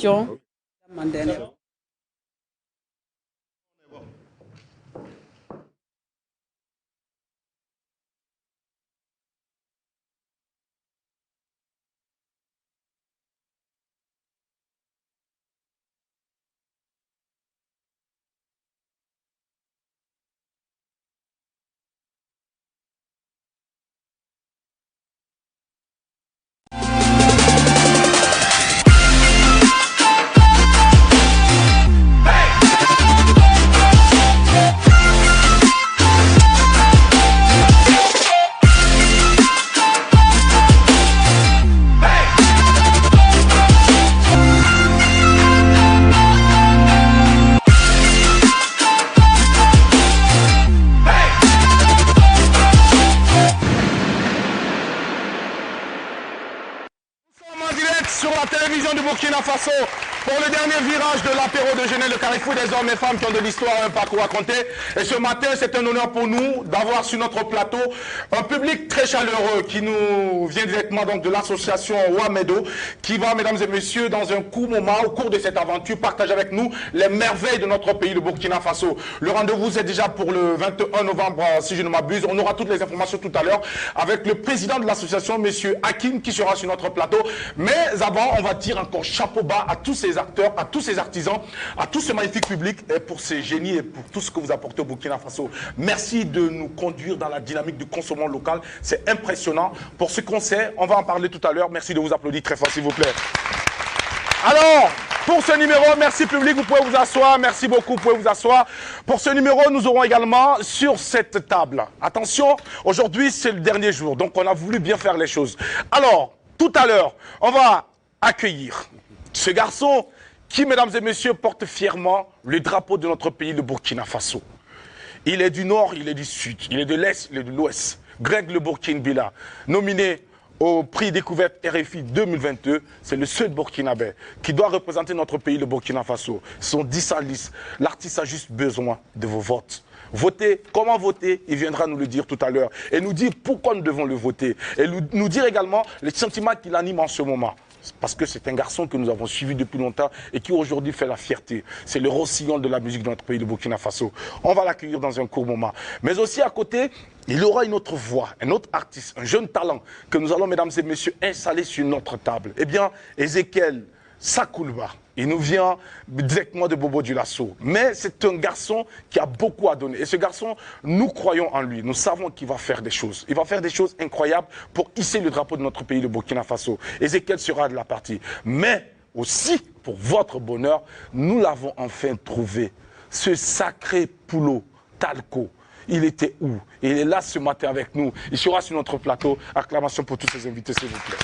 question. Sur la télévision du Burkina Faso pour le dernier virage de l'apéro de Genève, le carrefour des hommes et femmes qui ont de l'histoire et un parcours à raconter. Et ce matin, c'est un honneur pour nous d'avoir sur notre plateau un public très chaleureux qui nous vient directement donc de l'association Ouamedo, qui va, mesdames et messieurs, dans un court moment, au cours de cette aventure, partager avec nous les merveilles de notre pays, le Burkina Faso. Le rendez-vous est déjà pour le 21 novembre, si je ne m'abuse. On aura toutes les informations tout à l'heure avec le président de l'association, monsieur Hakim, qui sera sur notre plateau. Mais avant, on va dire encore chapeau bas à tous ces acteurs, à tous ces artisans, à tout ce magnifique public et pour ces génies et pour tout ce que vous apportez au Burkina Faso. Merci de nous conduire dans la dynamique du consommation local. C'est impressionnant. Pour ce qu'on sait, on va en parler tout à l'heure. Merci de vous applaudir très fort, s'il vous plaît. Alors, pour ce numéro, merci public, vous pouvez vous asseoir. Merci beaucoup, vous pouvez vous asseoir. Pour ce numéro, nous aurons également sur cette table. Attention, aujourd'hui, c'est le dernier jour, donc on a voulu bien faire les choses. Alors, tout à l'heure, on va accueillir ce garçon qui, mesdames et messieurs, porte fièrement le drapeau de notre pays, le Burkina Faso. Il est du nord, il est du sud, il est de l'est, il est de l'ouest. Greg Le Burkinabé, nominé au prix découverte RFI 2022, c'est le seul Burkinabé qui doit représenter notre pays, le Burkina Faso. Son 10 en lice. L'artiste a juste besoin de vos votes. Voter, comment voter, il viendra nous le dire tout à l'heure. Et nous dire pourquoi nous devons le voter. Et nous dire également les sentiments qui l'animent en ce moment. Parce que c'est un garçon que nous avons suivi depuis longtemps et qui aujourd'hui fait la fierté. C'est le rossillon de la musique de notre pays, le Burkina Faso. On va l'accueillir dans un court moment. Mais aussi à côté, il aura une autre voix, un autre artiste, un jeune talent que nous allons, mesdames et messieurs, installer sur notre table. Eh bien, Ezekiel Sakoulba. Il nous vient directement de Bobo Dioulasso. Mais c'est un garçon qui a beaucoup à donner. Et ce garçon, nous croyons en lui. Nous savons qu'il va faire des choses. Il va faire des choses incroyables pour hisser le drapeau de notre pays, le Burkina Faso. Ezekiel sera de la partie. Mais aussi, pour votre bonheur, nous l'avons enfin trouvé. Ce sacré poulot, Talco. Il était où? Il est là ce matin avec nous. Il sera sur notre plateau. Acclamation pour tous ces invités, s'il vous plaît.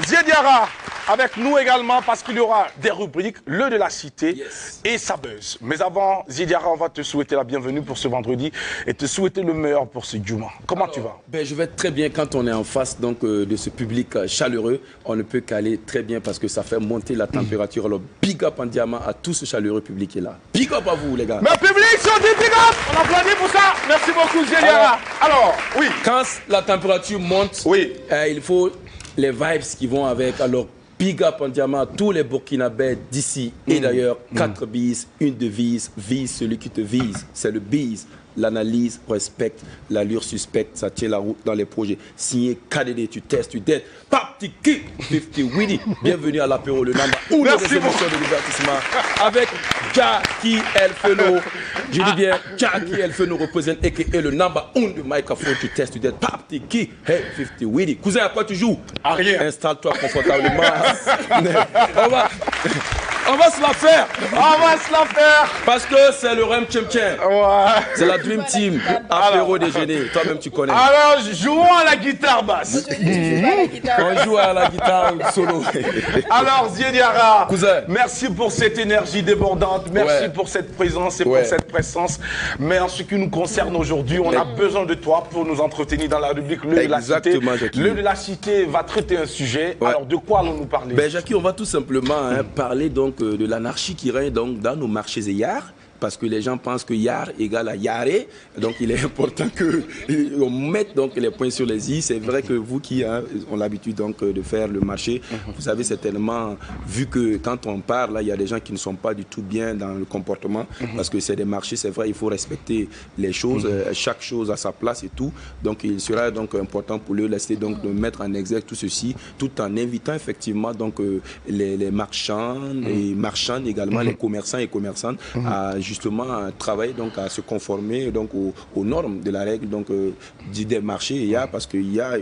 Ziediara avec nous également parce qu'il y aura des rubriques, le de la cité et sa buzz. Mais avant, Ziediara, on va te souhaiter la bienvenue pour ce vendredi et te souhaiter le meilleur pour ce Djouma. Comment tu vas? Je vais très bien quand on est en face donc, de ce public chaleureux. On ne peut qu'aller très bien parce que ça fait monter la température. Alors, big up en diamant à tout ce chaleureux public qui est là. Big up à vous, les gars. Mais public, si on dit big up, on applaudit pour ça. Merci beaucoup, Ziediara. Alors, oui. Quand la température monte, il faut les vibes qui vont avec. Alors, big up en diamant à tous les Burkinabés d'ici et d'ailleurs. 4 bises, une devise, vise celui qui te vise. C'est le bise. L'analyse respecte, l'allure suspecte, ça tient la route dans les projets. Signé KDD, tu testes, tu dettes. Papti qui 50 Winnie. Bienvenue à l'apéro, le number 1 des émissions de divertissement avec Jackie Elfeno. Je dis bien, Jackie Elfeno représente et le number 1 du microphone, tu testes, tu dettes. Papti qui hey 50 Winnie. Cousin, à quoi tu joues? À rien. Installe-toi confortablement. On va se la faire. On va se la faire. Parce que c'est le Rem Tchem Tchem. C'est la Dream Team. Apéro déjeuner. Toi-même, tu connais. Alors, jouons à la guitare basse. On joue à la guitare solo. Alors, Ziediara, cousin, merci pour cette énergie débordante. Merci pour cette présence et pour cette présence. Mais en ce qui nous concerne aujourd'hui, on a besoin de toi pour nous entretenir dans la rubrique Le de la Cité. Le de la Cité va traiter un sujet. Alors, de quoi allons-nous parler? Jackie, on va tout simplement parler donc de l'anarchie qui règne donc dans nos marchés et parce que les gens pensent que Yar égale à Yaré. Donc, il est important qu'on mette donc les points sur les i. C'est vrai que vous qui avez l'habitude donc de faire le marché, vous avez certainement vu que quand on parle, là, il y a des gens qui ne sont pas du tout bien dans le comportement, parce que c'est des marchés, c'est vrai, il faut respecter les choses, chaque chose à sa place et tout. Donc, il sera donc important pour eux donc de mettre en exergue tout ceci, tout en invitant effectivement donc les marchands et marchandes également, les commerçants et commerçantes à justement travailler donc à se conformer donc aux normes de la règle donc des marchés. Parce qu'il y a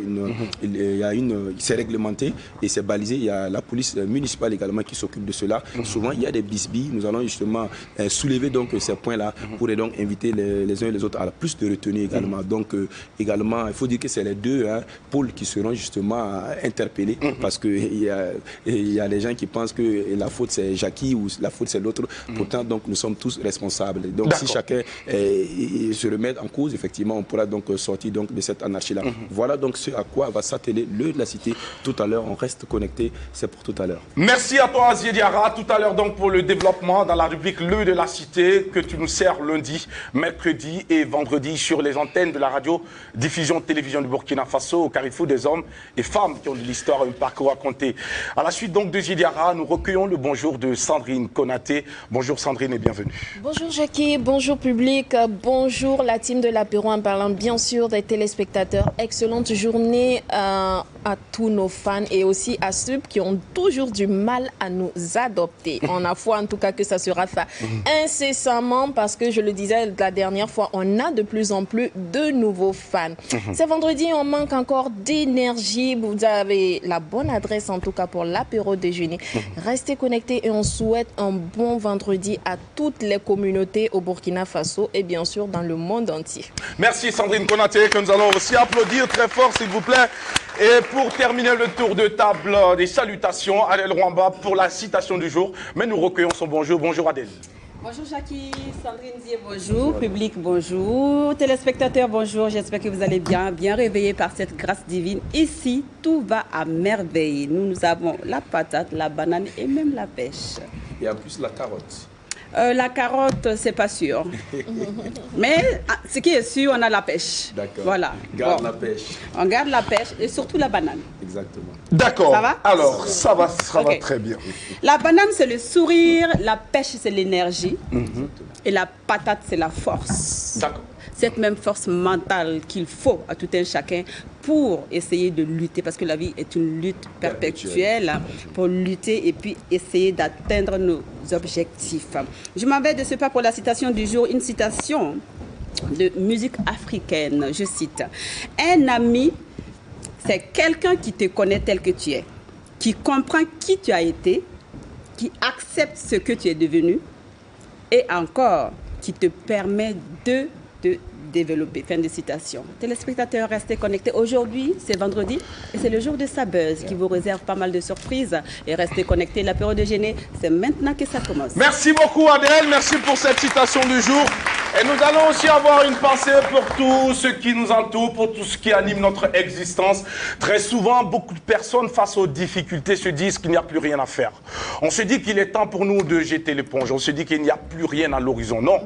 c'est réglementé et c'est balisé. Il y a la police municipale également qui s'occupe de cela. Souvent il y a des bisbilles. Nous allons justement soulever donc ces points-là pour donc inviter les uns et les autres à plus de retenue également. Donc également il faut dire que c'est les deux pôles qui seront justement interpellés parce que il y a des gens qui pensent que la faute c'est Jackie ou la faute c'est l'autre. Pourtant donc nous sommes tous responsables. Donc si chacun se remet en cause, effectivement on pourra donc sortir donc de cette anarchie-là. Voilà donc ce à quoi va s'atteler le de la cité tout à l'heure. On reste connecté, c'est pour tout à l'heure. Merci à toi Azier Diarra, tout à l'heure donc pour le développement dans la rubrique Le de la cité que tu nous sers lundi, mercredi et vendredi sur les antennes de la radio diffusion télévision du Burkina Faso au carrefour des hommes et femmes qui ont de l'histoire, un parcours à raconter. À la suite donc de Zidiara, nous recueillons le bonjour de Sandrine Konaté. Bonjour Sandrine et bienvenue. Bonjour Jackie, bonjour public, bonjour la team de l'apéro en parlant bien sûr des téléspectateurs. Excellente journée à tous nos fans et aussi à ceux qui ont toujours du mal à nous adopter. On a foi en tout cas que ça sera ça incessamment parce que je le disais la dernière fois, on a de plus en plus de nouveaux fans. C'est vendredi, on manque encore d'énergie. Vous avez la bonne adresse en tout cas pour l'apéro déjeuner. Restez connectés et on souhaite un bon vendredi à toutes les communautés au Burkina Faso et bien sûr dans le monde entier. Merci Sandrine Konaté que nous allons aussi applaudir très fort s'il vous plaît. Et pour terminer le tour de table des salutations, Adèle Rwamba pour la citation du jour. Mais nous recueillons son bonjour. Bonjour Adèle. Bonjour Jackie, Sandrine Zier, bonjour, public, bonjour, téléspectateurs, bonjour, j'espère que vous allez bien réveillés par cette grâce divine. Ici, tout va à merveille. Nous avons la patate, la banane et même la pêche. Et en plus la carotte. La carotte, c'est pas sûr. Mais ce qui est sûr, on a la pêche. D'accord. Voilà. Garde la pêche. On garde la pêche et surtout la banane. Exactement. D'accord. Ça va? Alors, ça va très bien. La banane, c'est le sourire, la pêche, c'est l'énergie. Et la patate, c'est la force. D'accord. Cette même force mentale qu'il faut à tout un chacun pour essayer de lutter, parce que la vie est une lutte perpétuelle, pour lutter et puis essayer d'atteindre nos objectifs. Je m'en vais de ce pas pour la citation du jour, une citation de musique africaine, je cite. Un ami, c'est quelqu'un qui te connaît tel que tu es, qui comprend qui tu as été, qui accepte ce que tu es devenu et encore qui te permet de développer. Fin de citation. Téléspectateurs, restez connectés. Aujourd'hui, c'est vendredi et c'est le jour de sa buzz qui vous réserve pas mal de surprises. Et restez connectés. L'apéro déjeuner, c'est maintenant que ça commence. Merci beaucoup Adèle, merci pour cette citation du jour. Et nous allons aussi avoir une pensée pour tout ce qui nous entoure, pour tout ce qui anime notre existence. Très souvent, beaucoup de personnes face aux difficultés se disent qu'il n'y a plus rien à faire. On se dit qu'il est temps pour nous de jeter l'éponge. On se dit qu'il n'y a plus rien à l'horizon. Non,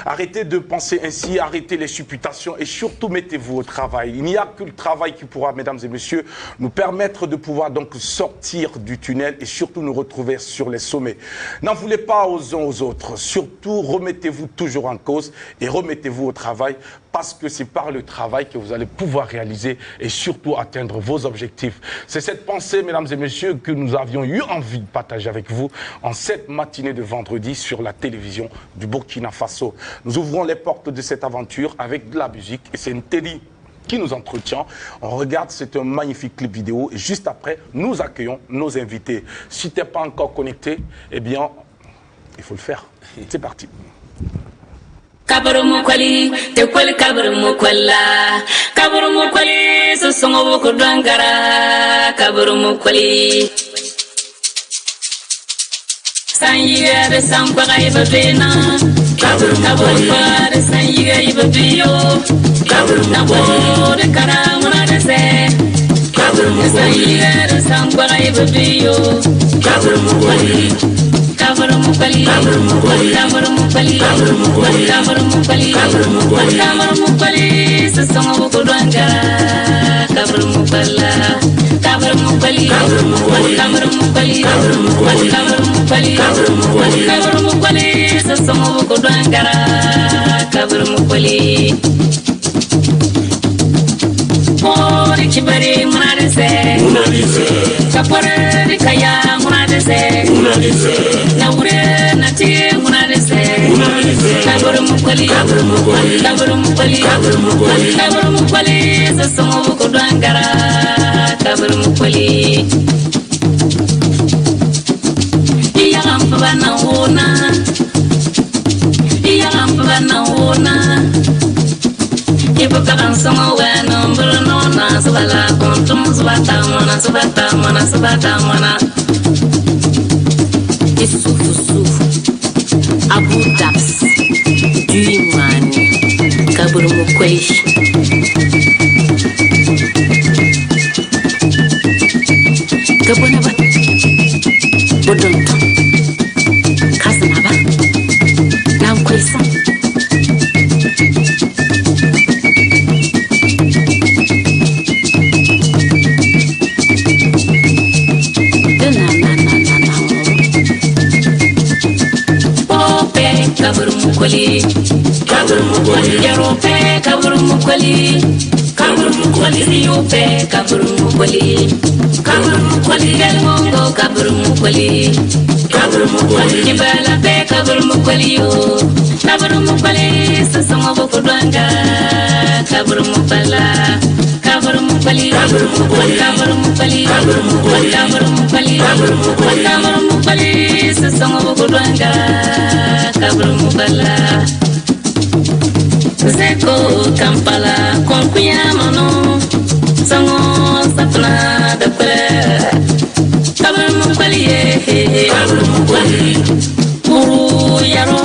arrêtez de penser ainsi, arrêtez les supputations et surtout mettez-vous au travail. Il n'y a que le travail qui pourra, mesdames et messieurs, nous permettre de pouvoir donc sortir du tunnel et surtout nous retrouver sur les sommets. N'en voulez pas aux uns aux autres. Surtout, remettez-vous toujours en cause et remettez-vous au travail parce que c'est par le travail que vous allez pouvoir réaliser et surtout atteindre vos objectifs. C'est cette pensée, mesdames et messieurs, que nous avions eu envie de partager avec vous en cette matinée de vendredi sur la télévision du Burkina Faso. Nous ouvrons les portes de cette aventure avec de la musique et c'est une télé qui nous entretient. On regarde, c'est un magnifique clip vidéo et juste après, nous accueillons nos invités. Si tu n'es pas encore connecté, eh bien, il faut le faire. C'est parti. Kabarumu kwali, te kwali kabarumu kwalla. Kabarumu kwali, so songo woko dangara. Kabarumu kwali. Sanyiga de sambaga ibabena. Kabarumu kwali, sanyiga ibabiyo. Nabo de karamuna de se. Sanyiga de sambaga ibabiyo. Kabarumu kwali. Kaburumukali, Kaburumukali, Kaburumukali, Kaburumukali, Kaburumukali, Sasongo Kudwangara, Kaburumukala, Kaburumukali, Kaburumukali, Kaburumukali, Kaburumukali, Kaburumukali, Sasongo Kudwangara, Kaburumukali. Mori kibari munadese, kapore kaya munadese, naure nati munadese, kaburumukali, kaburumukali, kaburumukali, sasongo kudwangara, kaburumukali. Iyagamba banawona, iyagamba banawona. Ibu kaban sama wano mbrono na subala kontum subata mana Isufu Abu Dabs Duimani Kaburu Mukweshi Kabuna ba Bodonto Kasana ba Namkwesa Kaburumukali, Kaburumukali, Yarope, Kaburumukali, Kaburumukali, Yope, Kaburumukali, Kaburumukali, Elmongo, Kaburumukali, Kaburumukali, Kibalape, Kaburumukali, yo, Kaburumukali, Sasongo Kudwanga, Kaburumukala, Kaburumukali, Kaburumukali, Kaburumukali, Kaburumukali, Kaburumukali, Sasongo Kudwanga. Kaburumukala Zeko Kampala Konkuya Mano Sango Sapna Dapre Kaburumukali Kaburumukali Uru Yaro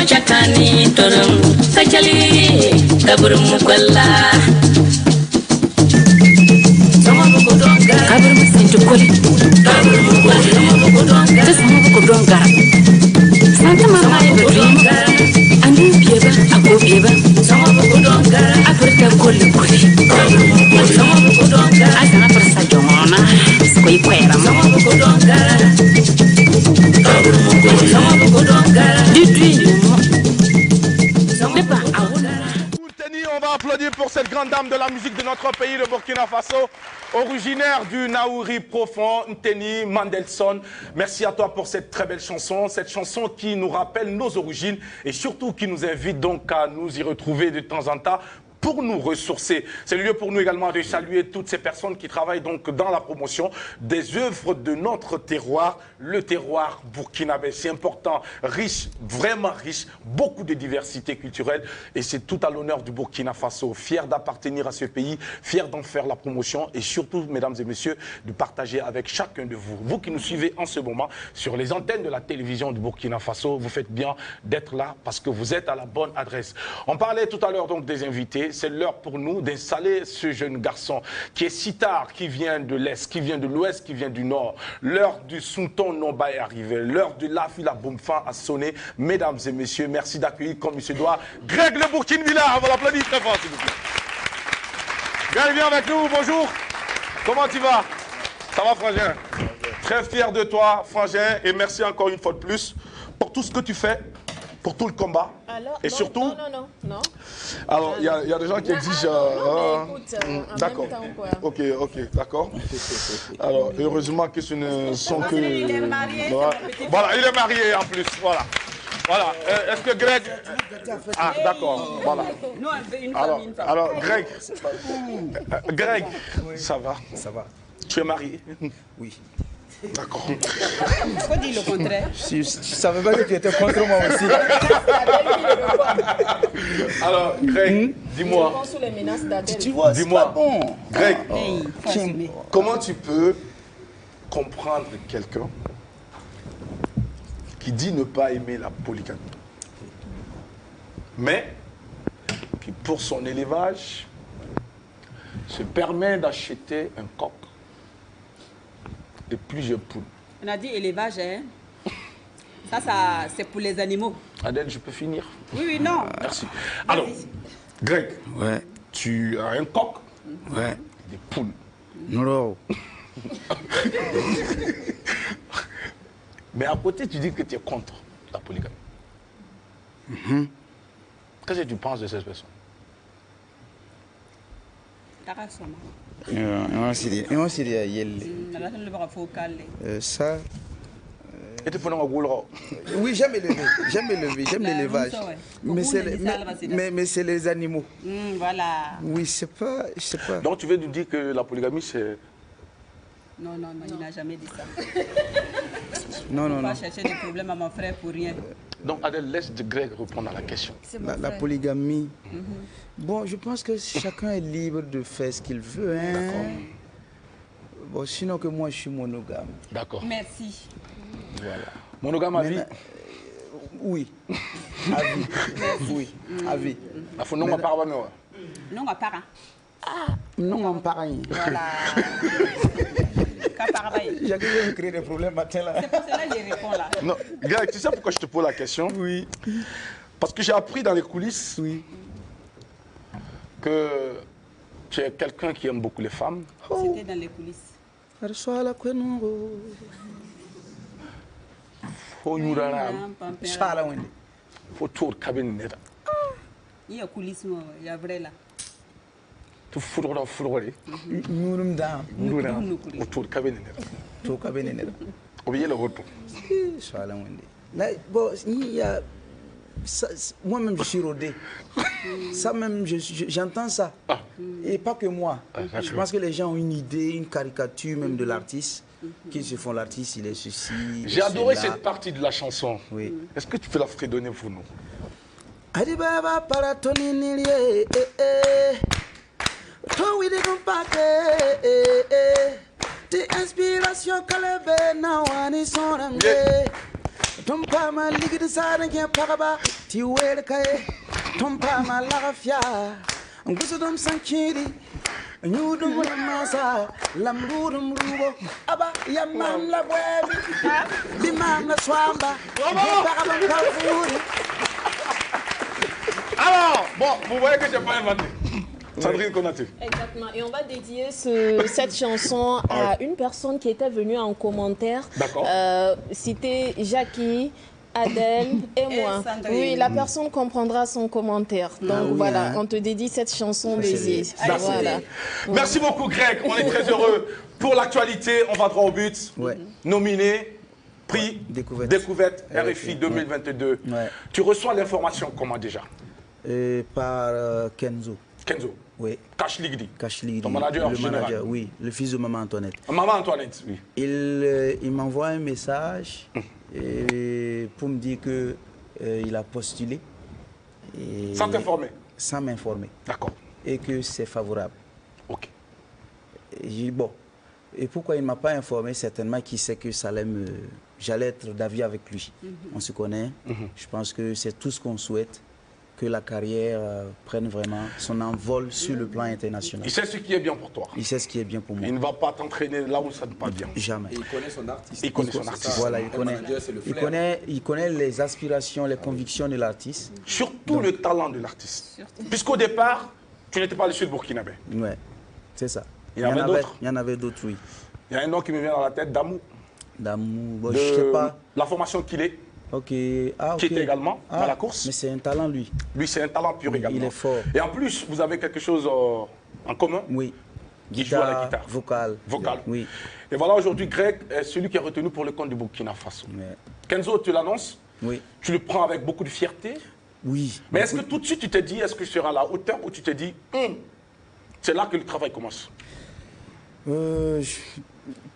Jakani Torum Kachali Kaburumukala Kaburumusintukuli Kaburumukali Tasmukudonga Santa Mama dream Andu Pieba, Ako Pieba, Africa Kuli, Asana Prasa Jomona, Square, On va applaudir pour cette grande dame de la musique de notre pays, le Burkina Faso, originaire du Naouri profond, Nteni Mandelson. Merci à toi pour cette très belle chanson qui nous rappelle nos origines et surtout qui nous invite donc à nous y retrouver de temps en temps pour nous ressourcer. C'est le lieu pour nous également de saluer toutes ces personnes qui travaillent donc dans la promotion des œuvres de notre terroir, le terroir burkinabé. C'est important, riche, vraiment riche, beaucoup de diversité culturelle et c'est tout à l'honneur du Burkina Faso. Fier d'appartenir à ce pays, fier d'en faire la promotion et surtout, mesdames et messieurs, de partager avec chacun de vous. Vous qui nous suivez en ce moment sur les antennes de la télévision du Burkina Faso, vous faites bien d'être là parce que vous êtes à la bonne adresse. On parlait tout à l'heure donc des invités. C'est l'heure pour nous d'installer ce jeune garçon qui est sitar, qui vient de l'Est, qui vient de l'Ouest, qui vient du Nord. L'heure du Sunton Nomba est arrivée. L'heure de Lafila Boumfa a sonné. Mesdames et messieurs, merci d'accueillir comme il se doit Greg le Burkina Villa. On va l'applaudir très fort, s'il vous plaît. Greg, viens avec nous. Bonjour. Comment tu vas? Ça va, Frangin? Très fier de toi, Frangin. Et merci encore une fois de plus pour tout ce que tu fais. Pour tout le combat. Alors, et non, surtout. Non. Alors, il y a des gens qui exigent. D'accord. Ok, d'accord. Alors, heureusement que ce ne sont que. Il est marié. Voilà, il est marié en plus. Voilà. Voilà. Est-ce que Greg. Ah, d'accord. Voilà. Nous, on veut une femme. Alors, Greg. Greg, ça va? Ça va. Tu es marié? Oui. D'accord. Pourquoi dire le contraire? Je savais pas que tu étais contre moi aussi. Alors, Greg, dis-moi. Tu vois, dis-moi. Bon. Greg, Comment tu peux comprendre quelqu'un qui dit ne pas aimer la polygamie, mais qui, pour son élevage, se permet d'acheter un coq de plusieurs poules. On a dit élevage, hein? Ça c'est pour les animaux. Adèle, je peux finir? Oui, non. Merci. Alors, Greg, Ouais. tu as un coq, Ouais. des poules. Non. Mais à côté, tu dis que tu es contre la polygamie. Qu'est-ce que tu penses de cette personne? Ça. Et tu peux nous dire, Oui, j'aime élever, j'aime l'élevage. Mais c'est les animaux. Voilà. Oui, je sais pas. donc tu veux nous dire que la polygamie, c'est... Non, il n'a jamais dit ça. Non. Pas chercher des problèmes à mon frère pour rien. Donc Adèle, laisse Greg répondre à la question. La polygamie. Bon, je pense que chacun est libre de faire ce qu'il veut. Hein. Bon, sinon que moi, je suis monogame. D'accord. Merci. Voilà. Monogame à vie? Oui. À vie. Oui, à vie. Il faut non parler. Non, on part. Non, on parle. Voilà. J'ai déjà créé des problèmes matin là. C'est pour cela que je réponds là. Non, Greg, tu sais pourquoi je te pose la question? Oui. Parce que j'ai appris dans les coulisses Oui. que tu es quelqu'un qui aime beaucoup les femmes. C'était dans les coulisses. Faut tout cabine net. Il y a coulisses, il y a vrai là. Tu foudre foudre. Nous dam. Autour de cabine net. To ka benene. Oubliez le retour. Shala wende. Là, bon, il y a moi-même je suis rodé. Ça même, j'entends ça. Et pas que moi. Je pense que les gens ont une idée, une caricature même de l'artiste. Qui se font l'artiste, il est ceci. J'ai adoré cette partie de la chanson. Oui. Est-ce que tu peux la fredonner pour nous? Adibaba paratoninilie, toi de compacte, tes inspirations kalebe na wani sonamge. Tompa ma ligid sadan ke paraba, ti wel kaye. Tompa ma lagafia, ngusudum sankiri. Nyudum masa, lamrudum rubo, aba yamam la bwebi, bimam la swamba, parabam kafuri. Alors, bon, vous voyez que je n'ai pas inventé. Sandrine Konaté. Exactement. Et on va dédier cette chanson à une personne qui était venue en commentaire. D'accord. C'était Jackie, Adèle et moi. Oui, la personne comprendra son commentaire. Donc voilà, on te dédie cette chanson dédiée. Voilà. Merci beaucoup Greg, on est très heureux. Pour l'actualité, on va droit au but. Nominé, prix Découverte RFI 2022. Tu reçois l'information comment déjà? Par Kenzo. Kenzo? Oui. Cash Ligdi. Ton manager le général. manager, oui. Le fils de Maman Antoinette. Maman Antoinette, oui. Il m'envoie un message pour me dire qu'il a postulé. Sans t'informer? Sans m'informer. D'accord. Et que c'est favorable. Ok. Et j'ai dit, bon. Et pourquoi il ne m'a pas informé? Certainement qu'il sait que ça allait j'allais être d'avis avec lui. On se connaît. Je pense que c'est tout ce qu'on souhaite. Que la carrière prenne vraiment son envol sur le plan international. Il sait ce qui est bien pour toi. Il sait ce qui est bien pour moi. Il ne va pas t'entraîner là où ça ne va pas bien. Jamais. Et il connaît son artiste. Il connaît son artiste. Voilà, il connaît les aspirations, les convictions de l'artiste. Surtout le talent de l'artiste. Puisqu'au départ, tu n'étais pas le seul burkinabé. Ouais, c'est ça. Il y en avait d'autres, oui. Il y a un nom qui me vient dans la tête, Damou. Damou, bon, je ne sais pas. La formation qu'il est. Ok. Qui était également dans la course. Mais c'est un talent, lui. Lui, c'est un talent pur également. Il est fort. Et en plus, vous avez quelque chose en commun. Oui. Qui joue à la guitare. Vocal. Oui. Et voilà, aujourd'hui, Greg est celui qui est retenu pour le compte du Burkina Faso. Ouais. Kenzo, tu l'annonces. Oui. Tu le prends avec beaucoup de fierté. Oui. Mais est-ce que tout de suite, tu t'es dit, est-ce que je serai à la hauteur, ou tu t'es dit, c'est là que le travail commence?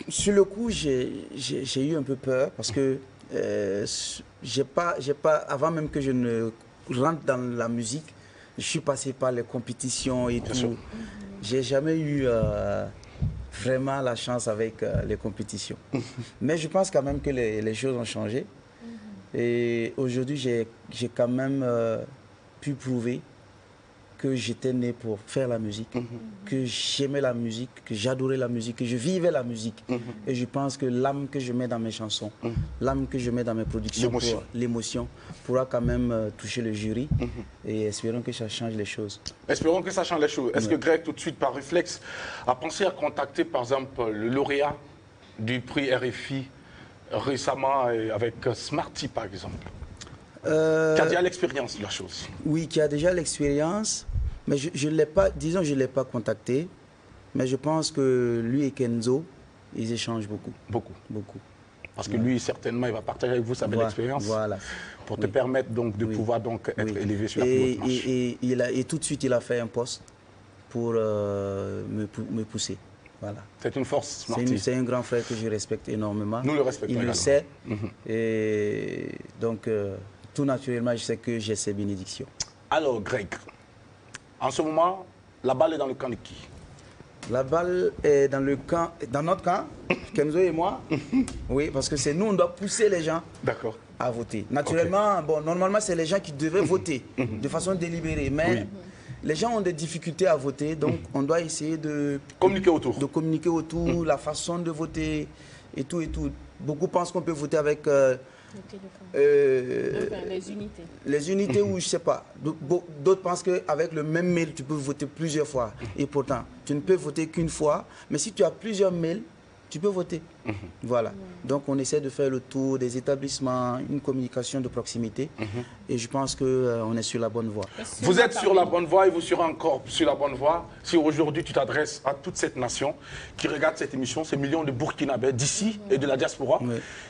Sur le coup, j'ai eu un peu peur parce que j'ai pas, avant même que je ne rentre dans la musique, je suis passé par les compétitions et tout. J'ai jamais eu vraiment la chance avec les compétitions. Mais je pense quand même que les choses ont changé. Et aujourd'hui, j'ai quand même pu prouver que j'étais né pour faire la musique, que j'aimais la musique, que j'adorais la musique, que je vivais la musique. Et je pense que l'âme que je mets dans mes chansons, l'âme que je mets dans mes productions, l'émotion, pourra quand même toucher le jury. Et espérons que ça change les choses. Espérons que ça change les choses. Est-ce que Greg, tout de suite, par réflexe, a pensé à contacter, par exemple, le lauréat du prix RFI récemment avec Smarty, par exemple, qui a déjà l'expérience de la chose? Oui, qui a déjà l'expérience, mais je ne l'ai pas, disons, je ne l'ai pas contacté, mais je pense que lui et Kenzo, ils échangent beaucoup. Beaucoup. Parce que lui, certainement, il va partager avec vous sa belle expérience. Voilà. Pour te permettre donc de pouvoir donc être élevé sur la plus haute marche. Et tout de suite, il a fait un poste pour me pousser. Voilà. C'est une force, Smarty. C'est un grand frère que je respecte énormément. Nous le respectons également. Il le sait. Et donc, tout naturellement, je sais que j'ai ses bénédictions. Alors, Greg, en ce moment, la balle est dans le camp de qui? La balle est dans notre camp, Kenzo et moi. Oui, parce que c'est nous, on doit pousser les gens à voter. Naturellement, normalement, c'est les gens qui devaient voter de façon délibérée. Mais les gens ont des difficultés à voter, donc on doit essayer de communiquer autour, la façon de voter et tout et tout. Beaucoup pensent qu'on peut voter avec les unités ou je sais pas. D'autres pensent qu'avec le même mail, tu peux voter plusieurs fois. Et pourtant, tu ne peux voter qu'une fois. Mais si tu as plusieurs mails, tu peux voter. Voilà. Donc, on essaie de faire le tour des établissements, une communication de proximité. Et je pense qu'on est sur la bonne voie. Vous êtes sur la bonne voie et vous serez encore sur la bonne voie si aujourd'hui tu t'adresses à toute cette nation qui regarde cette émission, ces millions de Burkinabés d'ici et de la diaspora,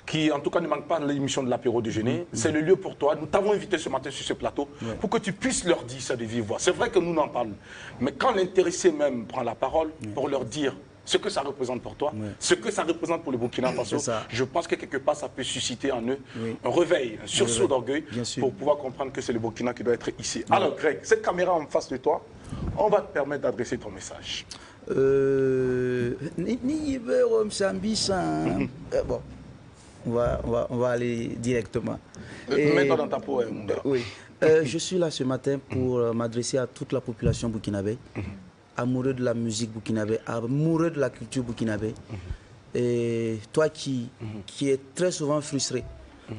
qui en tout cas ne manquent pas de l'émission de l'apéro déjeuner. C'est le lieu pour toi. Nous t'avons invité ce matin sur ce plateau pour que tu puisses leur dire ça de vive voix. C'est vrai que nous n'en parlons. Mais quand l'intéressé même prend la parole pour leur dire ce que ça représente pour toi, ce que ça représente pour le Burkina Faso, je pense que quelque part ça peut susciter en eux un réveil, un sursaut d'orgueil pour pouvoir comprendre que c'est le Burkina qui doit être ici. Alors Greg, cette caméra en face de toi, on va te permettre d'adresser ton message. Bon, on va aller directement. Mets-toi dans ta peau, mon gars. Je suis là ce matin pour m'adresser à toute la population burkinabé. Amoureux de la musique burkinabé, amoureux de la culture burkinabé. Et toi qui es très souvent frustré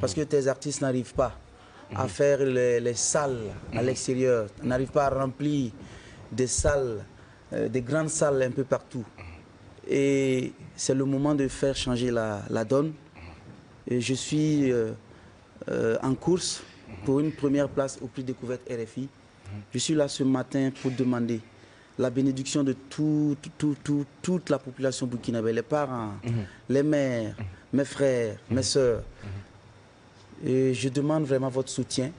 parce que tes artistes n'arrivent pas à faire les salles à l'extérieur, n'arrivent pas à remplir des salles, des grandes salles un peu partout. Et c'est le moment de faire changer la donne. Et je suis en course pour une première place au prix Découverte RFI. Je suis là ce matin pour demander la bénédiction de toute la population burkinabé, les parents, les mères, mes frères, mes sœurs. Et je demande vraiment votre soutien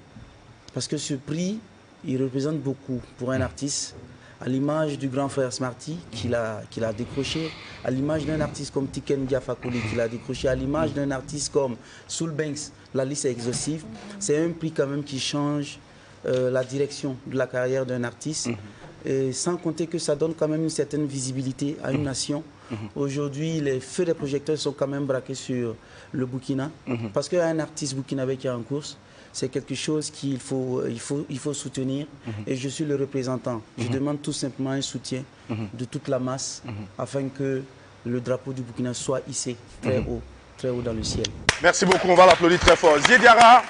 parce que ce prix, il représente beaucoup pour un artiste, à l'image du grand frère Smarty qu'il a décroché, à l'image d'un artiste comme Tiken Diafakoli qu'il a décroché, à l'image d'un artiste comme Soul Banks, la liste est exhaustive. C'est un prix quand même qui change la direction de la carrière d'un artiste. Et sans compter que ça donne quand même une certaine visibilité à une nation. Aujourd'hui, les feux des projecteurs sont quand même braqués sur le Burkina. Parce qu'un artiste burkinabé qui est en course, c'est quelque chose qu'il faut soutenir. Et je suis le représentant. Je demande tout simplement un soutien de toute la masse afin que le drapeau du Burkina soit hissé très haut dans le ciel. Merci beaucoup, on va l'applaudir très fort. Ziediara,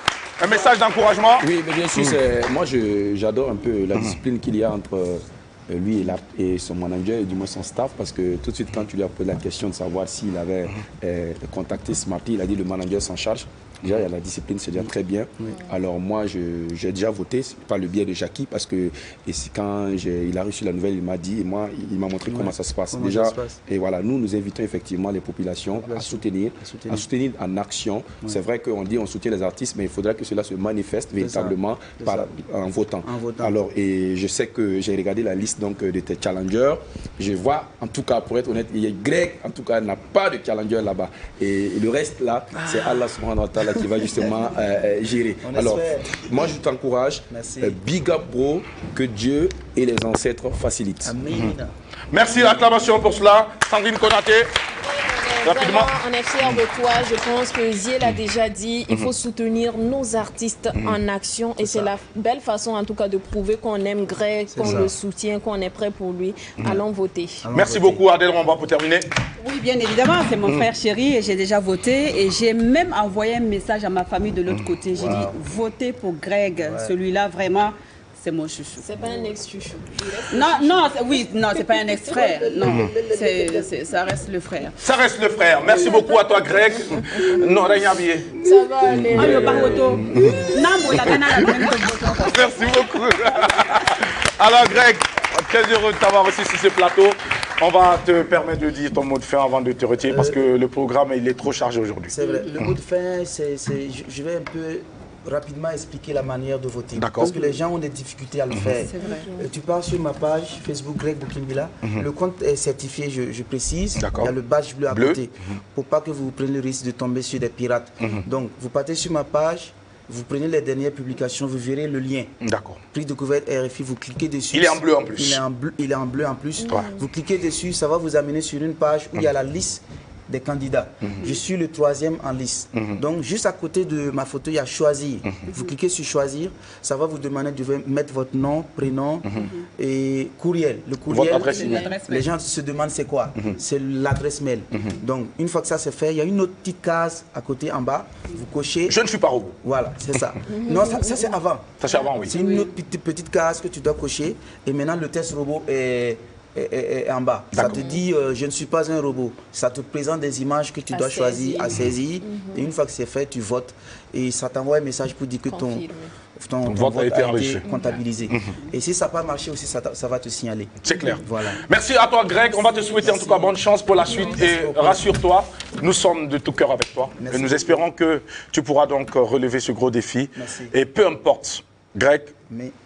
un message d'encouragement? Oui, mais bien sûr, moi j'adore un peu la discipline qu'il y a entre lui et son manager, et du moins son staff, parce que tout de suite quand tu lui as posé la question de savoir s'il avait contacté Smarty, il a dit le manager s'en charge. Déjà, il y a la discipline, c'est déjà très bien. Alors moi, j'ai déjà voté par le biais de Jackie, parce que quand il a reçu la nouvelle, il m'a dit, et moi, il m'a montré comment ça se passe. Déjà, et voilà, nous invitons effectivement les populations à soutenir en action. C'est vrai qu'on dit on soutient les artistes, mais il faudra que cela se manifeste véritablement en votant. Alors, et je sais que j'ai regardé la liste donc, de tes challengers. Je vois, en tout cas, pour être honnête, Greg, en tout cas, n'a pas de challenger là-bas. Et le reste, là, c'est Allah subhanahu wa ta'ala qui va justement gérer. Alors, moi, je t'encourage. Big up, bro. Que Dieu et les ancêtres facilitent. Amen. Merci, l'acclamation pour cela. Sandrine Konaté. rapidement. Vraiment, on est fiers de toi. Je pense que Ziel a déjà dit, il faut soutenir nos artistes en action. Et c'est la belle façon, en tout cas, de prouver qu'on aime Greg, qu'on le soutient, qu'on est prêt pour lui. Allons voter. Merci beaucoup, Adèle Ramba, pour terminer. Oui, bien évidemment, c'est mon frère chéri et j'ai déjà voté. Et j'ai même envoyé un message à ma famille de l'autre côté. J'ai dit, votez pour Greg. Celui-là, vraiment, c'est mon chouchou. C'est pas un ex-chouchou. Non, c'est pas un ex-frère. Non, ça reste le frère. Ça reste le frère. Merci beaucoup à toi, Greg. Non, rien habillé. Ça va aller. Merci beaucoup. Alors, Greg, très heureux de t'avoir aussi sur ce plateau. On va te permettre de dire ton mot de fin avant de te retirer parce que le programme il est trop chargé aujourd'hui. C'est vrai. Le mot de fin, je vais un peu rapidement expliquer la manière de voter. Parce que les gens ont des difficultés à le faire. Tu pars sur ma page Facebook Greg Boukimbila. Le compte est certifié, je précise. Il y a le badge bleu à côté. Pour pas que vous preniez le risque de tomber sur des pirates. Donc, vous partez sur ma page. Vous prenez les dernières publications, vous verrez le lien. D'accord. Prix de couverte RFI, vous cliquez dessus. Il est en bleu en plus. Il est en bleu en plus. Vous cliquez dessus, ça va vous amener sur une page où il y a la liste des candidats. Je suis le 3e en liste. Donc, juste à côté de ma photo, il y a choisir. Vous cliquez sur choisir, ça va vous demander de mettre votre nom, prénom et courriel. Le courriel, votre adresse email. Les gens se demandent c'est quoi. C'est l'adresse mail. Donc, une fois que ça c'est fait, il y a une autre petite case à côté en bas. Vous cochez. Je ne suis pas robot. Voilà, c'est ça. Non, ça c'est avant. Ça c'est avant, oui. C'est une autre petite case que tu dois cocher. Et maintenant, le test robot est en bas. Ça te dit je ne suis pas un robot. Ça te présente des images que tu dois choisir, à saisir. Et une fois que c'est fait, tu votes. Et ça t'envoie un message pour dire que ton vote a été comptabilisé. Et si ça n'a pas marché aussi, ça va te signaler. C'est clair. Voilà. Merci à toi, Greg. On va te souhaiter en tout cas bonne chance pour la suite. Et rassure-toi, nous sommes de tout cœur avec toi. Et nous espérons que tu pourras donc relever ce gros défi. Merci. Et peu importe, Greg,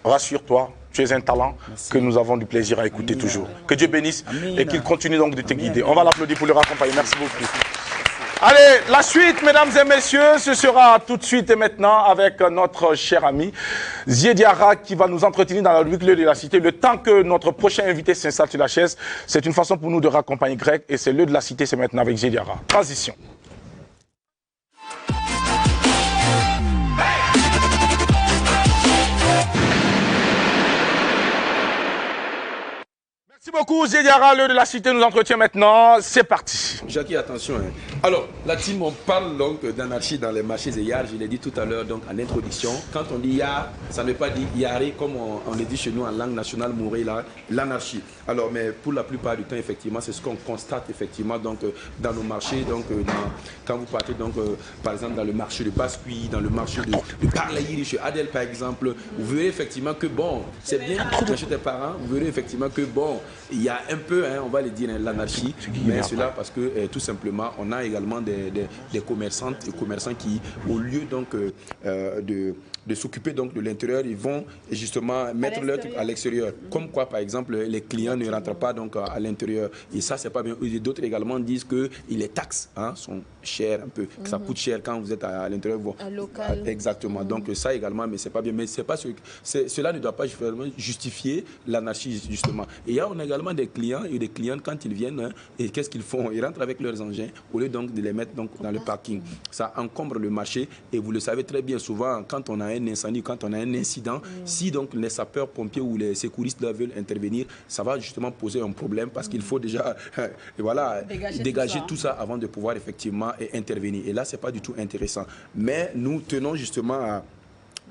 rassure-toi. Tu es un talent que nous avons du plaisir à écouter toujours. Que Dieu bénisse et qu'il continue donc de te guider. On va l'applaudir pour le raccompagner. Merci beaucoup. Allez, la suite, mesdames et messieurs, ce sera tout de suite et maintenant avec notre cher ami Ziediara qui va nous entretenir dans la rubrique de la cité. Le temps que notre prochain invité s'installe sur la chaise, c'est une façon pour nous de raccompagner Greg et c'est le de la cité, c'est maintenant avec Ziediara. Transition. Merci beaucoup, Ziediara, le de la cité nous entretient maintenant. C'est parti. Jackie, attention. Alors, la team, on parle donc d'anarchie dans les marchés et yard. Je l'ai dit tout à l'heure donc en introduction. Quand on dit yard, ça ne veut pas dire yari comme on le dit chez nous en langue nationale, mourir l'anarchie. Alors, mais pour la plupart du temps, effectivement, c'est ce qu'on constate effectivement donc dans nos marchés. Donc, quand vous partez donc par exemple dans le marché de Bascuit, dans le marché de Parlayiri chez Adèle par exemple, vous verrez effectivement que bon, c'est bien chez tes parents. Vous verrez effectivement que bon, il y a un peu, on va le dire, l'anarchie, mais cela parce que tout simplement, on a également des commerçantes et commerçants qui, au lieu donc de s'occuper donc de l'intérieur, ils vont justement mettre leur truc à l'extérieur. Comme quoi, par exemple, les clients ne rentrent pas donc à l'intérieur. Et ça, c'est pas bien. D'autres également disent que les taxes sont chères un peu, que ça coûte cher quand vous êtes à l'intérieur. Local. Exactement. Donc ça également, mais c'est pas bien. Mais c'est pas cela ne doit pas justifier l'anarchie justement. Et on a également des clients et des clientes quand ils viennent et qu'est-ce qu'ils font? Ils rentrent avec leurs engins au lieu donc de les mettre donc dans le parking. Ça encombre le marché et vous le savez très bien souvent quand on a un incendie, quand on a un incident, si donc les sapeurs-pompiers ou les secouristes là veulent intervenir, ça va justement poser un problème parce qu'il faut déjà voilà, dégager tout ça avant de pouvoir effectivement intervenir. Et là, c'est pas du tout intéressant. Mais nous tenons justement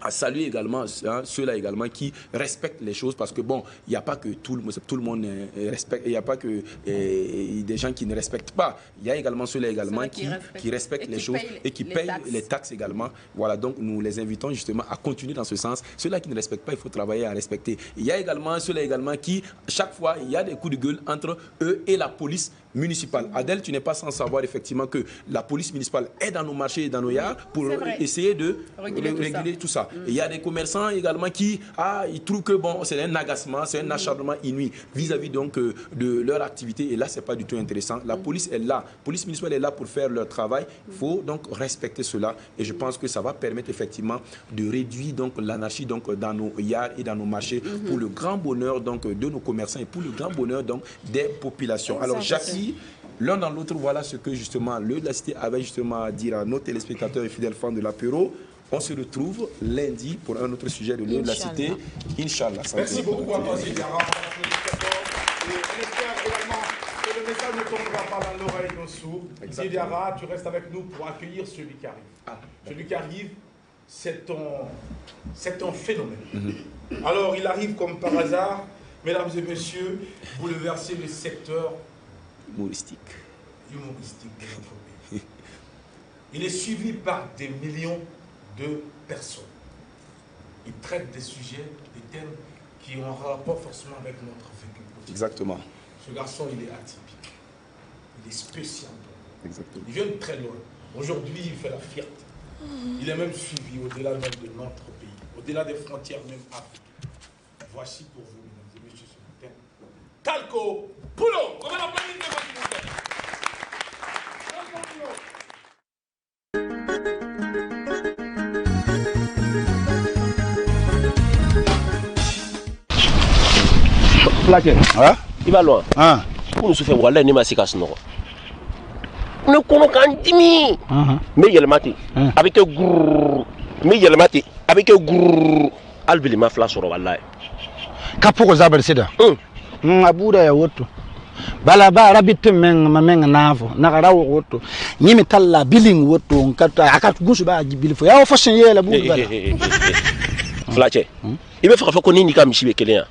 à saluer également ceux-là également qui respectent les choses parce que bon, il n'y a pas que tout le monde respecte, il n'y a pas que des gens qui ne respectent pas. Il y a également ceux-là également qui respectent les choses et qui payent les taxes également. Voilà, donc nous les invitons justement à continuer dans ce sens. Ceux-là qui ne respectent pas, il faut travailler à respecter. Il y a également ceux-là également qui, chaque fois, il y a des coups de gueule entre eux et la police municipale. Adèle, tu n'es pas sans savoir effectivement que la police municipale est dans nos marchés et dans nos yards pour essayer de réguler tout ça. Et il y a des commerçants également qui ils trouvent que bon, c'est un agacement, c'est un acharnement inouï vis-à-vis donc de leur activité. Et là, c'est pas du tout intéressant. La police est là, la police municipale est là pour faire leur travail. Il faut donc respecter cela. Et je pense que ça va permettre effectivement de réduire donc l'anarchie donc dans nos yards et dans nos marchés pour le grand bonheur donc de nos commerçants et pour le grand bonheur donc des populations. Alors Jackie, l'un dans l'autre, voilà ce que justement le de la cité avait justement à dire à nos téléspectateurs et fidèles fans de l'apéro. On se retrouve lundi pour un autre sujet de l'heure de la cité. Inch'Allah. Merci beaucoup à toi, Zidiara. Et on espère également que le message ne tombera pas dans l'oreille de nos sourds. Zidiara, tu restes avec nous pour accueillir celui qui arrive. Celui qui arrive, c'est un phénomène. Alors, il arrive comme par hasard, mesdames et messieurs, bouleverser le secteur humoristique de notre pays. Il est suivi par des millions de personnes. Il traite des sujets, des thèmes qui ont un rapport forcément avec notre vécu. Exactement. Ce garçon, il est atypique. Il est spécial. Exactement. Il vient de très loin. Aujourd'hui, il fait la fierté. Il est même suivi au-delà même de notre pays, au-delà des frontières même africaines. Voici pour vous, mesdames et messieurs, ce matin, Talco Poulo. On va l'applaudir, s'il vous plaît. Talco Poulo. Plaqué. Ah? Il va loin. Ah. Pour nous faire voir là, ni ma séquence non. Ne connais qu'un demi. Mais il y a le matin. Avec un grrr. Mais il y a le matin. Avec un grrr. Albili ma flash sur wallahi. Kapoko zabal sida. Abuda ya woto. Bala ba rabitte men mamenga navo. Nakara woto. Nyimi talla billing woto nkata akatu gusu ba jibili fo. Ya fashion yela bu bala. Flache. Il me fait ko nini kam shibe kelen.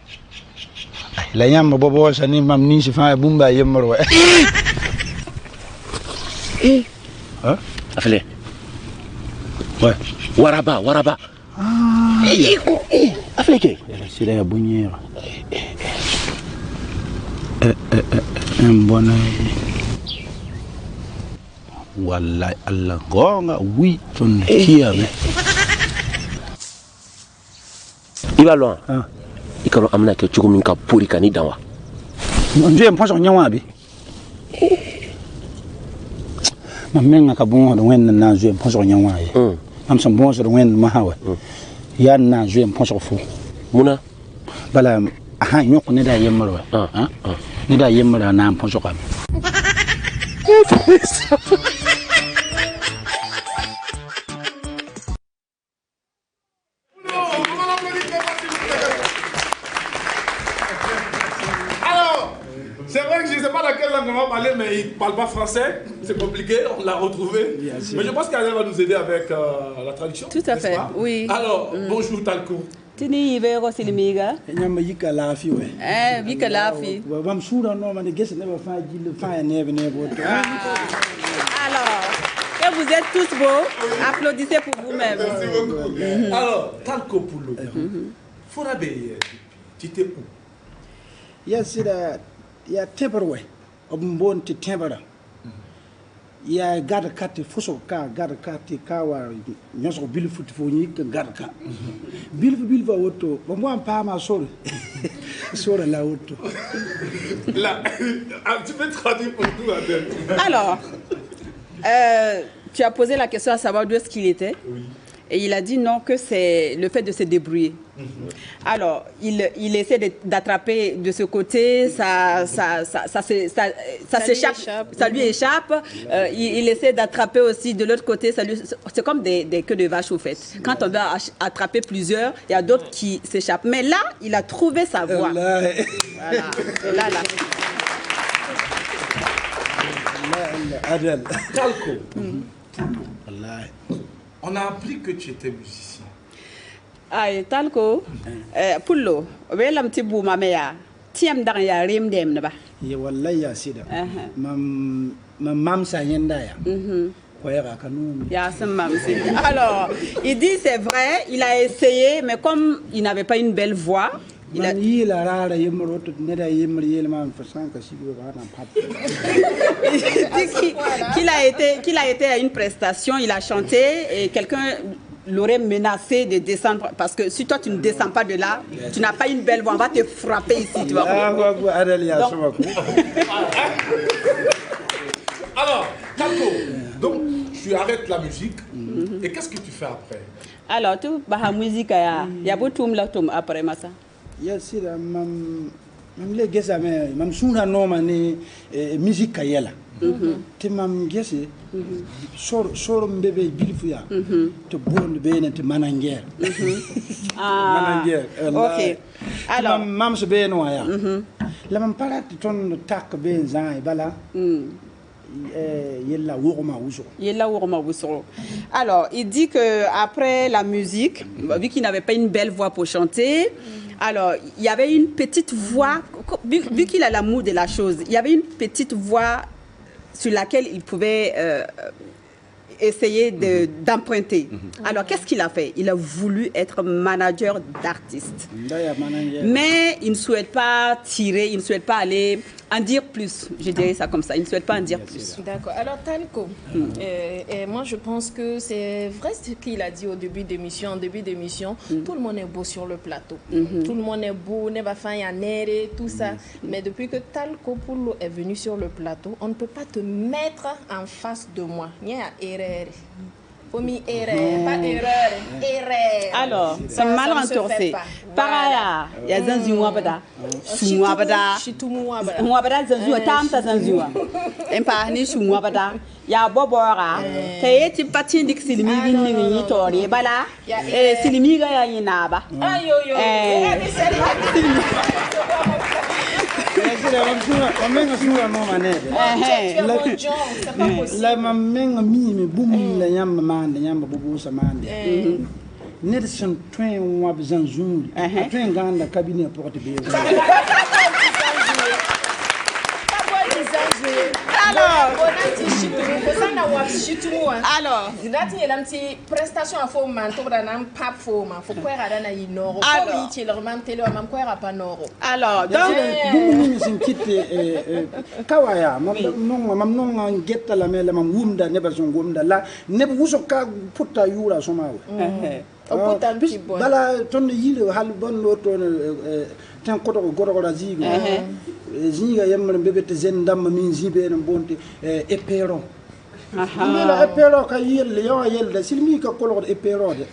La yamba bobo sani mam ni si fa bumba yemro. Hein? Afele. Ouais. Waraba. Ah. Afele ke. C'est la bonnière. Un bon. Wallahi Allah gonga oui ton kia. Il va loin. Il quand amna ke chukumin ka puri kani dawa. Nje mposo nyawa bi. Mamenga ka bon do wen na nje mposo nyawa yi. Am som bon so do wen ma hawa. Ya na nje mposo fu. Muna bala aha nyoko ne da yemro. Ne da yemro na mposo kam. C'est vrai que je ne sais pas dans quelle langue on va parler, mais il ne parle pas français. C'est compliqué, on l'a retrouvé. Mais je pense qu'Adèle va nous aider avec la traduction. Tout à fait, oui. Alors, bonjour Talco. Tini Ivero Silimiga. Nyama yika lafi we. Yika lafi. Bam soura no man gesse ne ba fa jil fa nebe ne bo. Alors, que vous êtes tous beaux, applaudissez pour vous-même. Merci beaucoup. Alors, Talco Poulo. Fonabe, tu étais où? Yes, ya temperwe obumbon ti tembara ya gada kati fuso ka gada kati kawa nyoso bil futi fo ni ka gada ka bil va woto bo mo am pa ma sori sori la woto là tu peux traduire pour nous Adèle. Alors tu as posé la question à savoir d'où est-ce qu'il était. Oui. Et il a dit non, que c'est le fait de se débrouiller. Alors, il essaie d'attraper de ce côté, ça s'échappe, ça lui échappe. Il essaie d'attraper aussi de l'autre côté. C'est comme des queues de vache au fait. Quand on va attraper plusieurs, il y a d'autres qui s'échappent. Mais là, il a trouvé sa voie. Voilà. Là. Adèle. Talco. On a appris que tu étais musicien. Ay Talco, Poulo, welam ti bu mamaya. Tiam dang ya rim dem na ba. Ya wallahi ya sida. Mam sa yenda ya. Alors, il dit c'est vrai, il a essayé, mais comme il n'avait pas une belle voix, il a dit qu'il a été à une prestation, il a chanté et quelqu'un l'aurait menacé de descendre parce que si toi tu ne descends pas de là, tu n'as pas une belle voix, on va te frapper ici, tu vois. Alors, Talco, donc tu arrêtes la musique et qu'est-ce que tu fais après? Alors, tu vas la musique, il y a beaucoup de après ça. Yes, Même les gars, même si on a nommé musique Kayela. Te mam gese sor mbebe bilfuya te bonde bene te mananger mananger OK alors mam se be no ya la mam parat ton tak be zan bala yella wurma wuso. Alors il dit que après la musique, vu qu'il n'avait pas une belle voix pour chanter, alors il y avait une petite voix, vu qu'il a l'amour de la chose, il y avait une petite voix sur laquelle il pouvait essayer d'emprunter. Alors, qu'est-ce qu'il a fait? Il a voulu être manager d'artistes. Mais il ne souhaite pas tirer, il ne souhaite pas aller en dire plus. Je dirais ça comme ça. Il ne souhaite pas en dire plus. D'accord. Alors, Talco, moi, je pense que c'est vrai ce qu'il a dit au début d'émission. En début d'émission, tout le monde est beau sur le plateau. Tout le monde est beau, tout ça. Mais depuis que Talco Poulo est venu sur le plateau, on ne peut pas te mettre en face de moi. Il y a erreur. Faut mis erreur, pas erreur. Alors, c'est mal entouré. Paraya, il y a Zanzi Mwabada. Mwabada. Mwabada Zanzi, Tamta Zanzi. Empani Mwabada. Ya Bobora. Taye Tipati Dixilimi ni Tori, Bala. Silimiga ya Inaba. Ayo, la mamenga mi bumi la nyamba mande nyamba bubu samande Nelson Twain wa Zanzuri Twain ganda cabinet porte be alors zidati yelam ti prestation a fo man to da nam pap fo ma fo ko era na yinoro ko ti le man tele mam ko era pa noro alors donc bumi sin kitte kawaya mam non getta la mele mam wumda ne ba son wumda la ne wuso ka putta yura so mawe bala ton yile hal bon lo ton tan koto goro zigo ziga yamma bebete zendam min zibe en bonte epero la epero ka yelle yo yelle silmi ka kolor epero de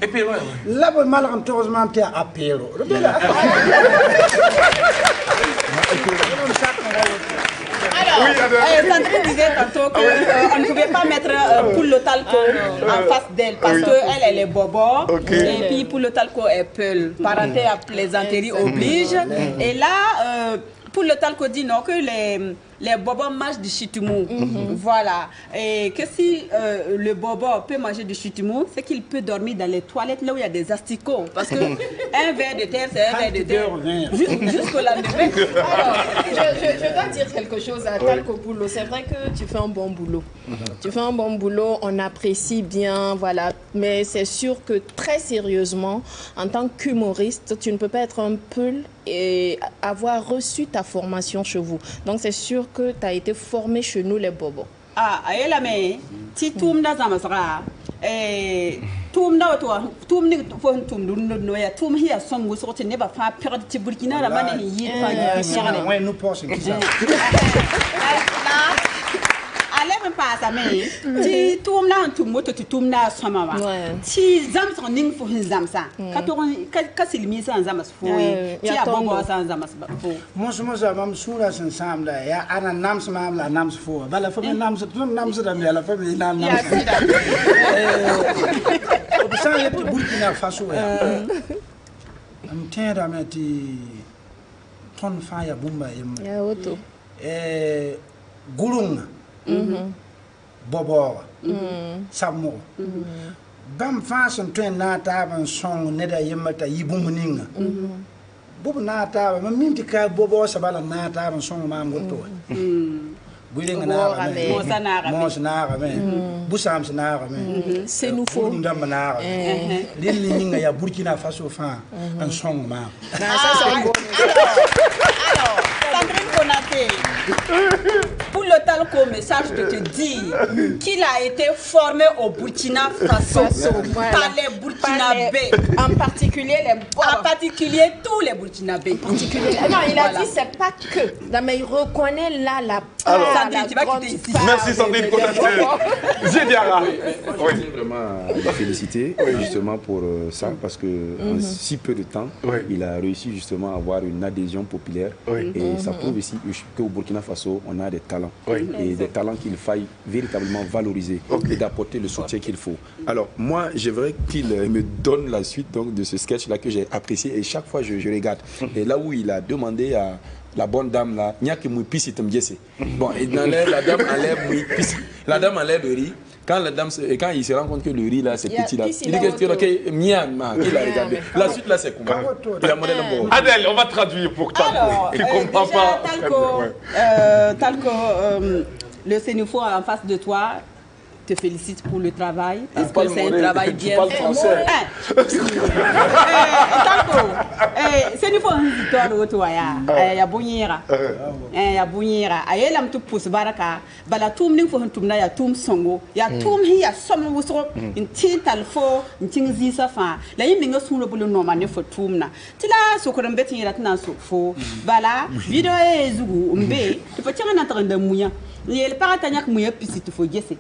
epero la bo malam tozman te apero Alors, Sandrine disait tantôt qu'on ne pouvait pas mettre Poulo Talco en face d'elle parce qu'elle est bobo et puis Poulo Talco est peul. Parenté à plaisanterie oblige. Et là, Poulo Talco dit non, que les bobos mangent du chitumou. Voilà. Et que si le bobo peut manger du chitumou, c'est qu'il peut dormir dans les toilettes là où il y a des asticots. Parce que un verre de terre, c'est un verre de terre. Jusqu'au lendemain. Alors, je dois dire quelque chose à Talco Poulo. C'est vrai que tu fais un bon boulot. Tu fais un bon boulot, on apprécie bien, voilà. Mais c'est sûr que très sérieusement, en tant qu'humoriste, tu ne peux pas être un peul et avoir reçu ta formation chez vous. Donc c'est sûr que tu as été formé chez nous les bobos. Ah, aïe la mais si tout me dans ma sera tout me dans toi tout me faut tout me nous ya tout me hier son vous sortir ne pas faire perdre ti Burkina la mané yi fa ouais nous pensons que ça allez pas ça mais ti tout me là tout moto tu tout me là sama wa ti zam son ning fo zam sa ka silmi sa zam fo ti abongo sa zam fo moi ça mam soura ensemble ya ana nam sama la nam fo bala fa nam sa da la fa nam ça y est Burkina Faso ya am tera meti ton fa ya bumba ya auto gulunga bobo samo bam façon to na ta ban son ne da yimata yibumuninga bobo na ta ma minti ka bobo sabala na ta ban son ma ngoto builinga na mo sana me busam sana me c'est nous faut ndam na lili ya Burkina Faso fa an son ma ça c'est bon. Alors Sandrine Konaté, pour le talco, message de te dire qu'il a été formé au Burkina Faso par les Burkinabés. En particulier les En particulier tous les Burkinabés. Non, il a dit c'est pas que. Non, mais il reconnaît là la part. Sandrine, tu vas quitter ici. Merci Sandrine Konaté. Diara. Je tiens vraiment à le féliciter justement pour ça parce que en si peu de temps, il a réussi justement à avoir une adhésion populaire et ça prouve aussi qu'au Burkina Faso, on a des talents et des talents qu'il faille véritablement valoriser et d'apporter le soutien qu'il faut. Alors moi, j'aimerais qu'il me donne la suite donc, de ce sketch-là que j'ai apprécié et chaque fois je regarde. Et là où il a demandé à la bonne dame là, il n'y a que Mouipis bon, et dans la dame enlève Mouipis, la dame enlève le riz. Quand il se rend compte que le riz là c'est petit là, il dit que Myanmar, qu'il a regardé. La suite là c'est comment? Adèle, on va traduire pour toi. Tu comprends pas. Talco, le Sénéfo en face de toi te félicite pour le travail, parce que c'est un travail bien fait. Talco, Sénéfo un victoire de toi ya bonyera. Ya bonyera. Ayelam tu pousse baraka, bala tum ning fo tum na ya tum songo, ya tum hi ya somme wusro, in tintal fo, in tingzi safa. La yiminga sulo bulu no mane fo tum na. Tila sokoram beti ratna so fo. Bala video ezugu umbe, tu fa tanga na tanda muya. Il para tanyak muya pisi tu faut gese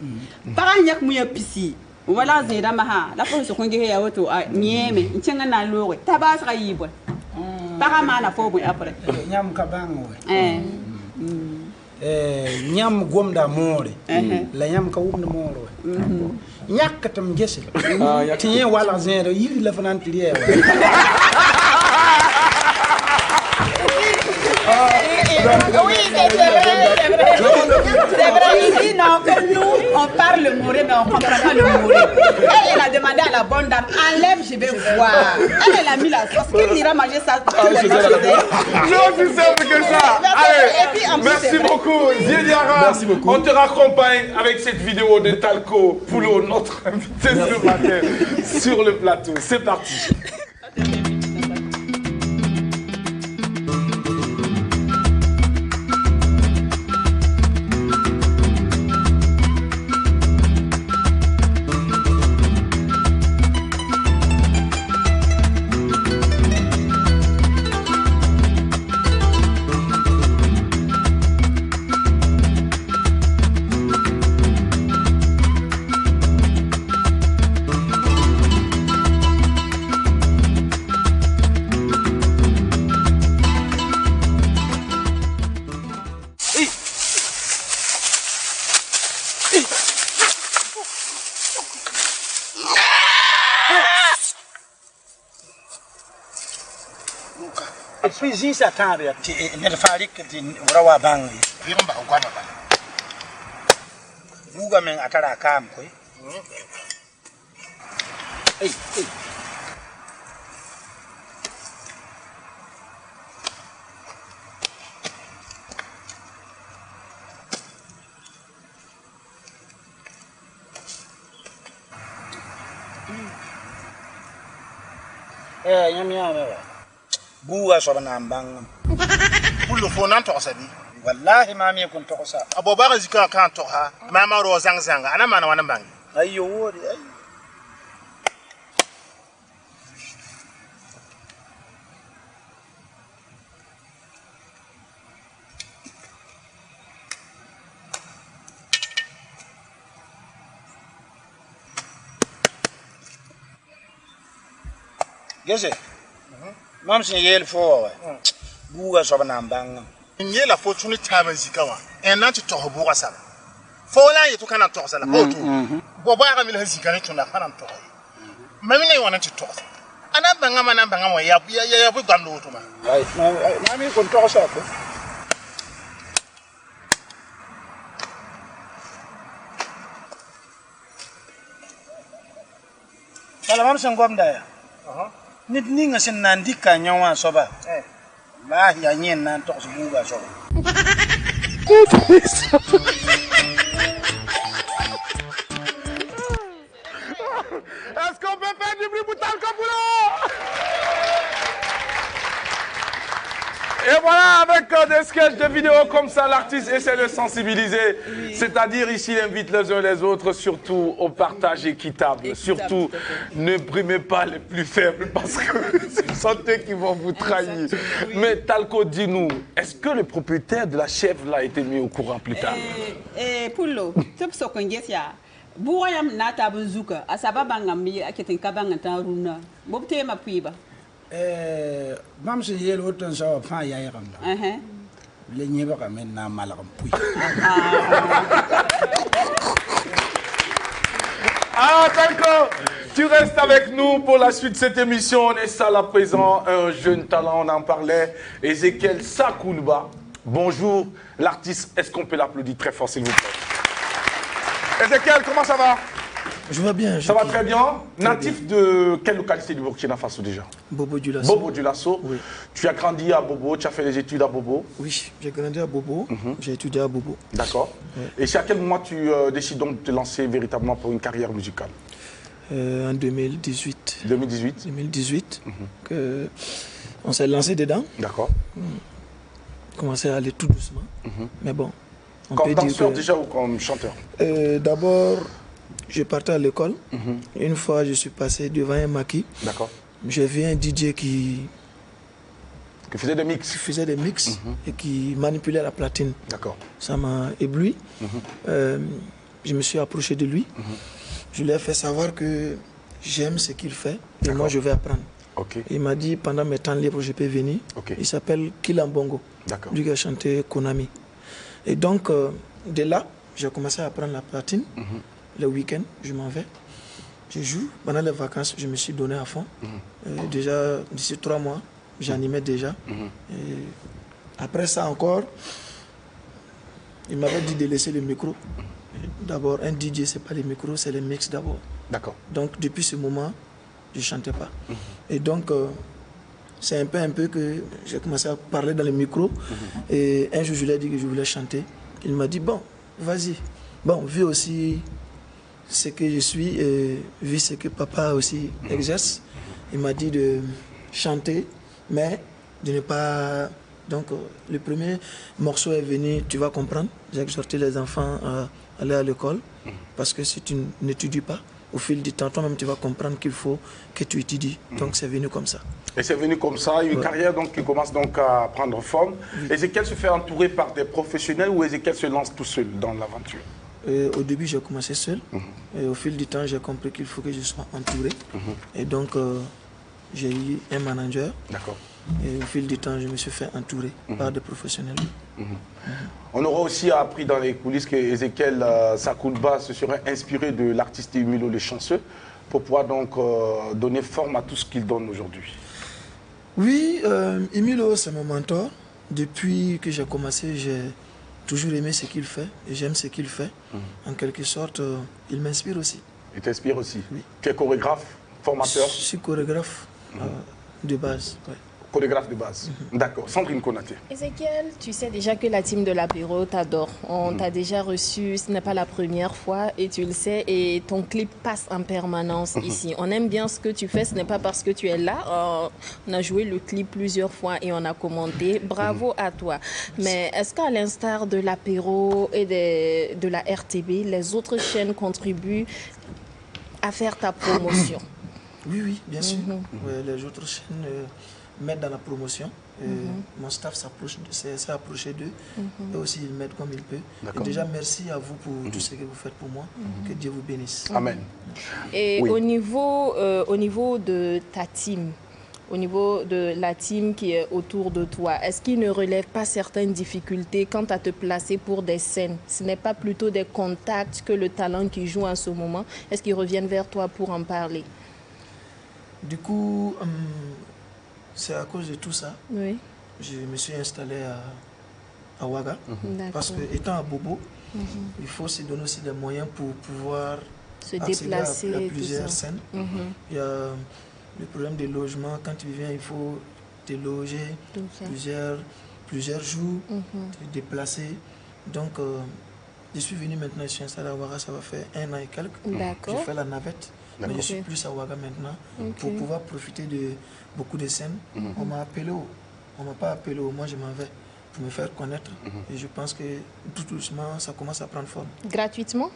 para nyak muya pisi wala zeda maha la fo so konge ya woto nieme nchenga na lore tabasra yibwa para mana fo bu après nyam kabango nyam gomda more la nyam ka wumna more nyak tam gese tiye wala zeda yiri la fanan tiliye Oui, c'est vrai. Ici, non, que nous, on parle le moré, mais on ne comprend pas le moré. Elle a demandé à la bonne dame, enlève, je vais voir. Elle a mis la sauce. Qu'il ira manger ça. Non, c'est simple que ça. Allez, merci beaucoup. Diara, on te raccompagne avec cette vidéo de Talco Poulo, notre invité ce matin sur le plateau. C'est parti. Zisa tabe ne farik din rawa bangi yomba ugwana ba buga men atara kam koi nyamya ba buwa so bana mbang Pulo fo nan to sabi wallahi ma mi kun to sa aboba ga zika kan to ha mama ro zang zanga ana mana wana bangi ayyo wori ay gese mam sin yel fo wa buga so bana mbang nye la fo tuni tama zika wa en nan to ho buga sa fo la yetu kana to sa la fo tu bo ba ga mi la zika ne tuna kana to mami ne wana to ana banga mana banga mo ya bu gamlo to ma ay na mi kon to sa ko Kala mam sin gom da ya nit ni nga sin nan dikka nyawa soba la ya nyen nan to su buga soba Est-ce qu'on peut faire du bruit pour Talco Poulo? Et voilà, avec des sketchs de vidéos comme ça, l'artiste essaie de sensibiliser. Oui. C'est-à-dire, ici, il invite les uns les autres, surtout au partage équitable. Surtout, ne brimez pas les plus faibles, parce que ce sont eux qui vont vous trahir. Oui. Mais Talco, dis-nous, est-ce que le propriétaire de la chèvre là a été mis au courant plus tard? Poulo, tu peux Bouyam nata bunzuka asaba bangami aketin kabanga taruna bobte ma puiba mam se yelo ton sa fa ya yaramda le nyeba ka men na malakam pui Ah d'accord, tu restes avec nous pour la suite de cette émission. On est ça là présent, un jeune talent, on en parlait, Ezekiel Sakoulba. Bonjour l'artiste, est-ce qu'on peut l'applaudir très fort s'il vous plaît? Ezekiel, comment ça va? Je vais bien. Ça va très bien. Natif de quelle localité du Burkina Faso déjà? Bobo du Lasso. Bobo du Lasso. Oui. Tu as grandi à Bobo, tu as fait des études à Bobo? Oui, j'ai grandi à Bobo, j'ai étudié à Bobo. D'accord. Ouais. Et c'est à quel moment tu décides donc de te lancer véritablement pour une carrière musicale? En 2018. 2018 2018, on s'est lancé dedans. D'accord. On commençait à aller tout doucement, mais bon. Comme danseur déjà ou comme chanteur? D'abord, je partais à l'école. Une fois, je suis passé devant un maquis. D'accord. J'ai vu un DJ qui faisait des mix. Qui faisait des mix et qui manipulait la platine. D'accord. Ça m'a ébloui. Je me suis approché de lui. Je lui ai fait savoir que j'aime ce qu'il fait et moi je vais apprendre. Okay. Il m'a dit pendant mes temps libres, je peux venir. Okay. Il s'appelle Kilambongo. D'accord. Lui qui a chanté Konami. Et donc, de là, j'ai commencé à apprendre la platine. Le week-end, je m'en vais. Je joue. Pendant les vacances, je me suis donné à fond. Déjà, d'ici 3 mois, j'animais déjà. Et après ça encore, il m'avait dit de laisser le micro. D'abord, un DJ, ce n'est pas les micros, c'est les mix d'abord. D'accord. Donc, depuis ce moment, je ne chantais pas. Et donc, c'est un peu que j'ai commencé à parler dans le micro. Et un jour, je lui ai dit que je voulais chanter. Il m'a dit, bon, vas-y. Bon, vu aussi ce que je suis et vu ce que papa aussi exerce, il m'a dit de chanter, mais de ne pas... Donc, le premier morceau est venu, tu vas comprendre. J'ai exhorté les enfants à aller à l'école parce que si tu n'étudies pas, au fil du temps, toi-même, tu vas comprendre qu'il faut que tu étudies. Donc, c'est venu comme ça. Et c'est venu comme ça, une carrière donc, qui commence donc à prendre forme. Ezekiel se fait entourer par des professionnels ou Ezekiel se lance tout seul dans l'aventure? Au début, j'ai commencé seul. Et au fil du temps, j'ai compris qu'il faut que je sois entouré. Et donc, j'ai eu un manager. D'accord. Et au fil du temps, je me suis fait entourer par des professionnels. On aura aussi appris dans les coulisses que Ezekiel Sakoulba se serait inspiré de l'artiste Emilio Le Chanceux pour pouvoir donc donner forme à tout ce qu'il donne aujourd'hui. Oui, Emilio, c'est mon mentor. Depuis que j'ai commencé, j'ai toujours aimé ce qu'il fait et j'aime ce qu'il fait. En quelque sorte, il m'inspire aussi. Il t'inspire aussi? Oui. Tu es chorégraphe, formateur? Je suis chorégraphe de base. Ouais. Chorégraphe de base. D'accord. Sandrine Konaté. Ezekiel, tu sais déjà que la team de l'apéro t'adore. On t'a déjà reçu, ce n'est pas la première fois et tu le sais, et ton clip passe en permanence ici. On aime bien ce que tu fais, ce n'est pas parce que tu es là. On a joué le clip plusieurs fois et on a commenté. Bravo à toi. Mais est-ce qu'à l'instar de l'apéro et de la RTB, les autres chaînes contribuent à faire ta promotion? Oui, bien sûr. Ouais, les autres chaînes m'aident dans la promotion. Mon staff s'est approché d'eux. Et aussi, ils m'aident comme ils peuvent. Et déjà, merci à vous pour tout ce que vous faites pour moi. Que Dieu vous bénisse. Amen. Et au niveau de ta team, au niveau de la team qui est autour de toi, est-ce qu'ils ne relèvent pas certaines difficultés quant à te placer pour des scènes? Ce n'est pas plutôt des contacts que le talent qui joue en ce moment? Est-ce qu'ils reviennent vers toi pour en parler? Du coup, c'est à cause de tout ça. Oui. Je me suis installé à Ouaga. Parce que étant à Bobo, il faut se donner aussi des moyens pour pouvoir se déplacer à plusieurs scènes. Il y a le problème des logements. Quand tu viens, il faut te loger plusieurs jours, te déplacer. Donc, je suis venu maintenant, je suis installé à Ouaga, ça va faire 1 an et quelques. J'ai fait la navette. Mais je suis plus à Ouaga maintenant pour pouvoir profiter de beaucoup de scènes. On m'a appelé on ne m'a pas appelé, moi je m'en vais pour me faire connaître. Et je pense que tout doucement, ça commence à prendre forme. Gratuitement?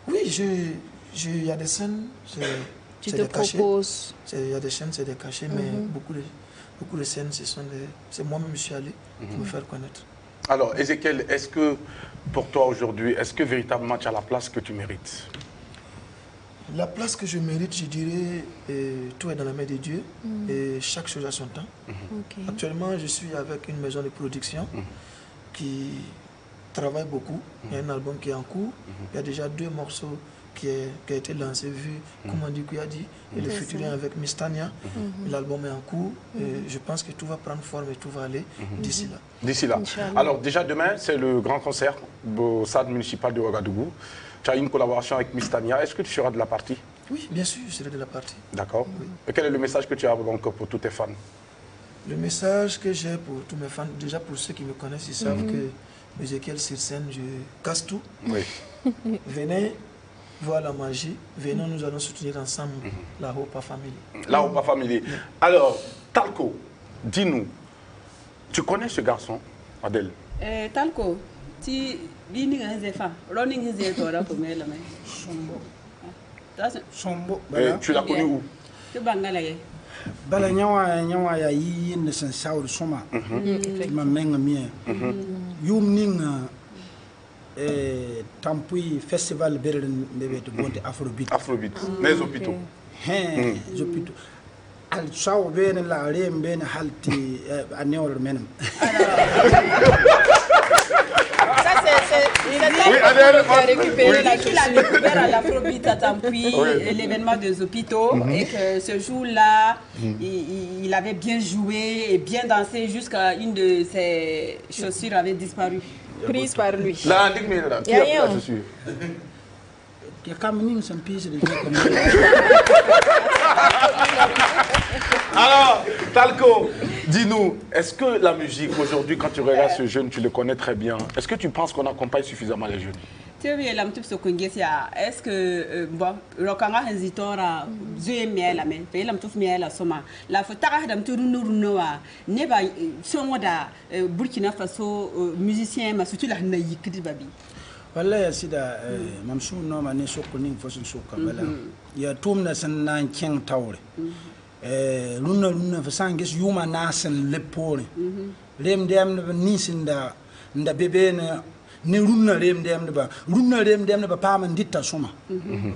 Oui, il y a des scènes, tu te proposes. Il y a des scènes, c'est des cachets, mais beaucoup de scènes, c'est moi-même je suis allé pour me faire connaître. Alors, Ezekiel, est-ce que pour toi aujourd'hui, est-ce que véritablement tu as la place que tu mérites? La place que je mérite, je dirais, tout est dans la main de Dieu et chaque chose a son temps. Actuellement, je suis avec une maison de production qui travaille beaucoup. Il y a un album qui est en cours. Il y a déjà 2 morceaux qui a été lancé, vu, comme on dit, qu'il a dit, et le futurien avec Mistania. L'album est en cours et je pense que tout va prendre forme et tout va aller d'ici là. D'ici là. Alors déjà demain, c'est le grand concert au stade municipal de Ouagadougou. Tu as une collaboration avec Mistania. Est-ce que tu seras de la partie? Oui, bien sûr, je serai de la partie. D'accord. Oui. Et quel est le message que tu as donc pour tous tes fans? Le message que j'ai pour tous mes fans, déjà pour ceux qui me connaissent, ils savent que Ezekiel sur scène, je casse tout. Oui. Venez voir la magie. Venez, nous allons soutenir ensemble la Hopa Family. La Hopa Family. Alors, Talco, dis-nous, tu connais ce garçon, Adèle? Talco, tu l'as connu où? Bala nyawa ya yi ne san saur soma ma menga mie yum ninga tampui festival berlin bebe to bonte afrobeat les hôpitaux hôpitaux al saw ben la rem ben halti anewol menam Oui, Adèle a récupéré il a découvert à l'Afrobeat à Tampui l'événement des hôpitaux et que ce jour-là, il avait bien joué et bien dansé jusqu'à une de ses chaussures avait disparu, prise par lui. Là, dis-moi, qui a pris la chaussure? Il y a comme une pièce de Alors, Talco, dis-nous, est-ce que la musique aujourd'hui, quand tu regardes ce jeune, tu le connais très bien, est-ce que tu penses qu'on accompagne suffisamment les jeunes? Est-ce que bon, Rokanga Henzitora, Zuemia la main, Félam Toufmia la Soma, la Fotara d'Am Turunoa, Neba Somoda, Burkina Faso, musicien, mais surtout la Naïki Babi. Voilà, c'est da Mamsou no mané sokoni fosun sokabala. Ya tumna san nan ken tawre. Luna fasangis yuma nasen lepore. Lem dem nisinda nda bebe na ni runna rem dem ba runna rem dem ba pa man ditta suma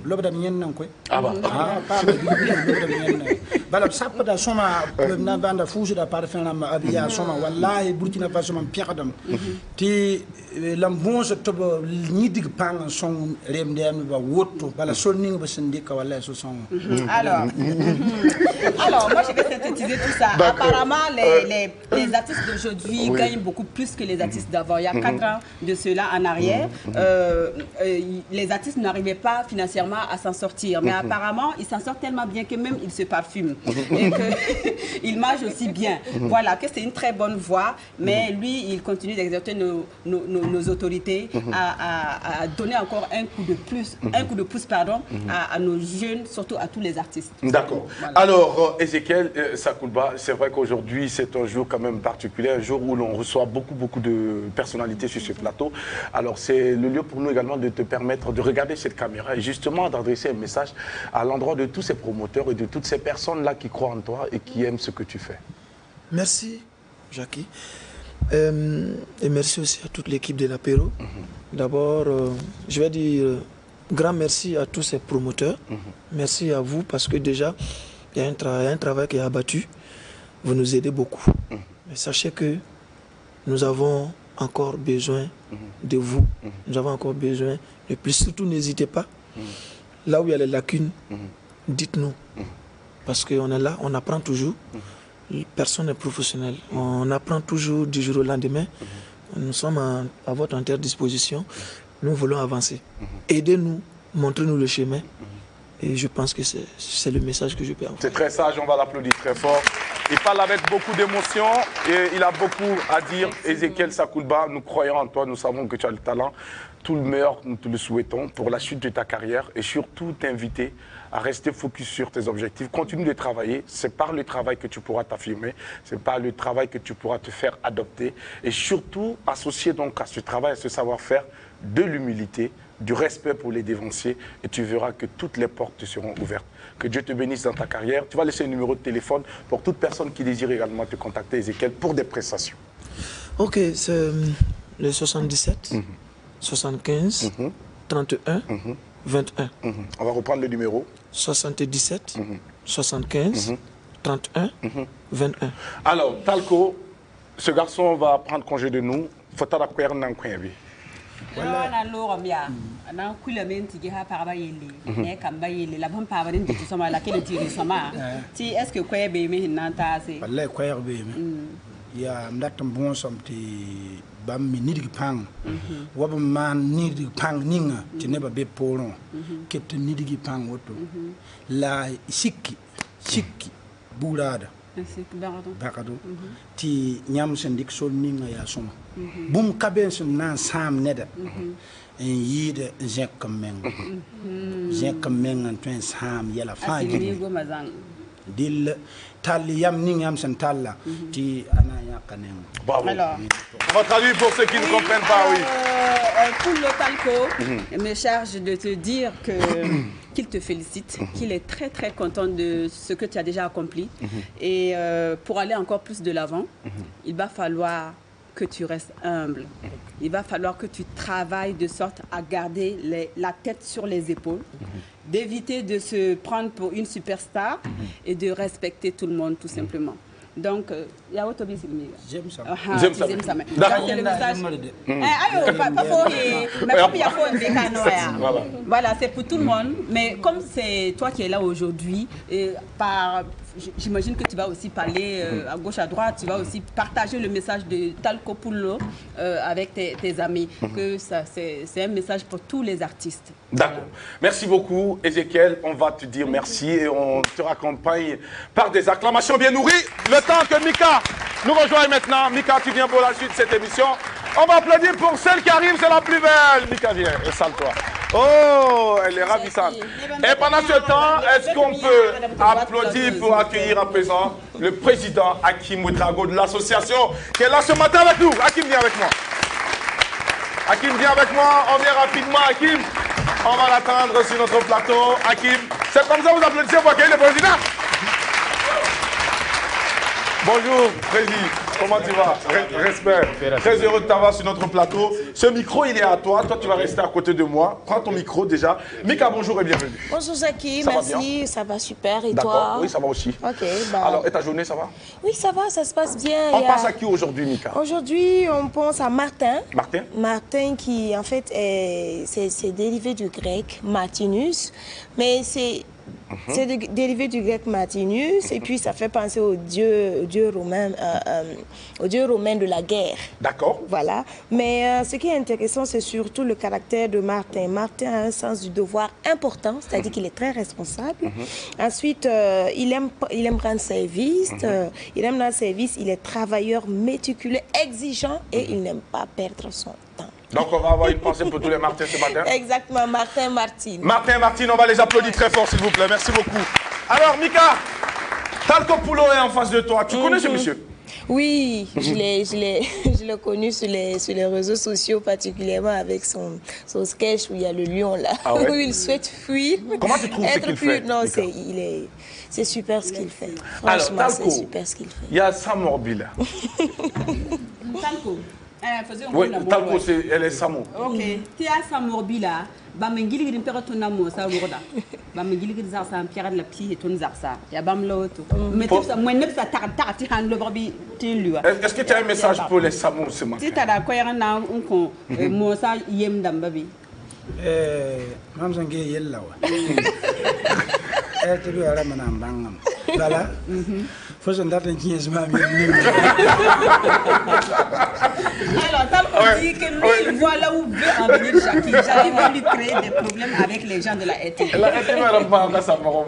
lobda nyen nan koy aba pa ba lobda nyen bala sapda suma na banda fuji da parfum na abiya suma wallahi burkina faso man piakadam ti lam bon so to ni dig pang son rem dem ba woto bala sonning ba sindika wallahi so son alors moi je vais synthétiser tout ça. Apparemment les artistes d'aujourd'hui gagnent beaucoup plus que les artistes d'avant. Il y a 4 ans de cela en arrière, les artistes n'arrivaient pas financièrement à s'en sortir. Mais apparemment, ils s'en sortent tellement bien que même ils se parfument. Et qu'ils mangent aussi bien. Voilà, que c'est une très bonne voie. Mais lui, il continue d'exercer nos autorités à donner encore un coup de pouce à nos jeunes, surtout à tous les artistes. D'accord. Voilà. Alors, Ezekiel Sakoulba, c'est vrai qu'aujourd'hui, c'est un jour quand même particulier, un jour où l'on reçoit beaucoup de personnalités sur ce plateau. Alors, c'est le lieu pour nous également de te permettre de regarder cette caméra et justement d'adresser un message à l'endroit de tous ces promoteurs et de toutes ces personnes-là qui croient en toi et qui aiment ce que tu fais. Merci, Jackie. Et merci aussi à toute l'équipe de l'apéro. D'abord, je vais dire grand merci à tous ces promoteurs. Merci à vous parce que déjà, il y a un travail qui est abattu. Vous nous aidez beaucoup. Mais sachez que nous avons encore besoin de vous. Nous avons encore besoin de plus. Surtout, n'hésitez pas. Là où il y a les lacunes, dites-nous. Parce qu'on est là, on apprend toujours. Personne n'est professionnel. On apprend toujours du jour au lendemain. Nous sommes à votre entière disposition. Nous voulons avancer. Aidez-nous, montrez-nous le chemin. Et je pense que c'est le message que je peux avoir. C'est très sage, on va l'applaudir très fort. Il parle avec beaucoup d'émotion et il a beaucoup à dire. Ezekiel Sakoulba, nous croyons en toi, nous savons que tu as le talent. Tout le meilleur, nous te le souhaitons pour la suite de ta carrière et surtout t'inviter à rester focus sur tes objectifs. Continue de travailler. C'est par le travail que tu pourras t'affirmer. C'est par le travail que tu pourras te faire adopter. Et surtout, associer donc à ce travail, à ce savoir-faire, de l'humilité, du respect pour les dévanciers, et tu verras que toutes les portes te seront ouvertes. Que Dieu te bénisse dans ta carrière. Tu vas laisser un numéro de téléphone pour toute personne qui désire également te contacter, Ezekiel, pour des prestations. Ok, c'est le 77, 75, 31, 21. On va reprendre le numéro. 77, 75, 31, 21. Alors, Talco, ce garçon va prendre congé de nous. Faut-il acquérir un coin. Voilà l'or bien. Ana kula menti ki ha para yele. E kan ba yele la ban pa ba din ti soma la kele ti soma. Ti est-ce que quoi be me hinan ta se? Wallahi quoi be me. Ya mdatam bon som ti bam mi nidigi pang. Waba man nidigi pang ninga ti neba be polon. Kepte nidigi pang woto. La sikki burada. Bakado ti nyam sendik sol ninga ya soma. Bum kaben sun nan sam neda. En yide jek meng. Jek meng an twen sam yala fa. Asimi go mazang. Dil tali yam ning yam sen talla ti anaya kanen. Bravo. Alors, on va traduire pour ceux qui ne comprennent pas, oui. Pour le Talco, il me charge de te dire que qu'il te félicite, qu'il est très très content de ce que tu as déjà accompli. Et pour aller encore plus de l'avant, il va falloir que tu restes humble. Il va falloir que tu travailles de sorte à garder la tête sur les épaules, d'éviter de se prendre pour une superstar et de respecter tout le monde tout simplement. Donc, il y a autre chose. J'aime ça. J'aime ça. Voilà, c'est pour tout le monde. Mais comme c'est toi qui es là aujourd'hui, j'imagine que tu vas aussi parler à gauche, à droite, tu vas aussi partager le message de Talco Poulo avec tes amis. Que c'est un message pour tous les artistes. D'accord. Merci beaucoup, Ezekiel. On va te dire merci et on te raccompagne par des acclamations bien nourries. Le temps que Mika nous rejoigne maintenant. Mika, tu viens pour la suite de cette émission. On va applaudir pour celle qui arrive, c'est la plus belle. Mika, viens, installe-toi. Oh, elle est ravissante. Et pendant ce temps, est-ce qu'on peut applaudir pour accueillir à présent le président Hakim Ouedraogo de l'association qui est là ce matin avec nous. Hakim, viens avec moi. Hakim, viens avec moi. On vient rapidement, Hakim. On va l'attendre sur notre plateau. Hakim, c'est comme ça que vous applaudissez pour accueillir le président. Bonjour, Président. Comment tu vas? Respect. Très heureux de t'avoir sur notre plateau. Ce micro, il est à toi. Toi, tu vas rester à côté de moi. Prends ton micro déjà. Mika, bonjour et bienvenue. Bonjour, Zaki. Merci. Ça va super. Et toi? Oui, ça va aussi. Ok. Alors, et ta journée, ça va? Oui, ça va. Ça se passe bien. On pense à qui aujourd'hui, Mika? Aujourd'hui, on pense à Martin. Martin? Martin qui, en fait, c'est dérivé du grec Martinus. Mais c'est dérivé du grec Martinus et puis ça fait penser au dieu romain de la guerre. D'accord. Voilà. Mais ce qui est intéressant, c'est surtout le caractère de Martin. Martin a un sens du devoir important, c'est-à-dire qu'il est très responsable. Ensuite, il aime rendre service. Il aime rendre service. Il est travailleur, méticuleux, exigeant et il n'aime pas perdre son temps. Donc on va avoir une pensée pour tous les Martins ce matin. Exactement, Martin, Martine. Martin, Martine, on va les applaudir très fort s'il vous plaît. Merci beaucoup. Alors Mika, Talco Poulo est en face de toi. Tu connais ce monsieur? Oui, je l'ai connu sur les réseaux sociaux, particulièrement avec son sketch où il y a le lion là, où il souhaite fuir. Comment tu trouves ce qu'il fait? Non, c'est super ce qu'il fait. Franchement, c'est super ce qu'il fait. Il y a Sam Orbi là. Talco. Oui, Talco, elle est Samo. Ok. Tu as Sam Orbi là. Bamengili gidi mpera tona mo sa roda. Bamengili gidi za sa mpera de la pie et ton zarsa. Ya bam loto. Mais ça moi ne ça ta ti han le borbi ti lui. Est-ce que tu as un message pour les Samo ce matin? Tu as ko yana on mo sa yem damba bi. Mam sangue yella wa. Tu lui ara mana bangam. Voilà. faut se date qui est Alors, tant qu'on dit que lui, il voit là où veut en venir Jackie, j'arrive à lui créer des problèmes avec les gens de la RTB. La RTB n'a pas encore ça marron.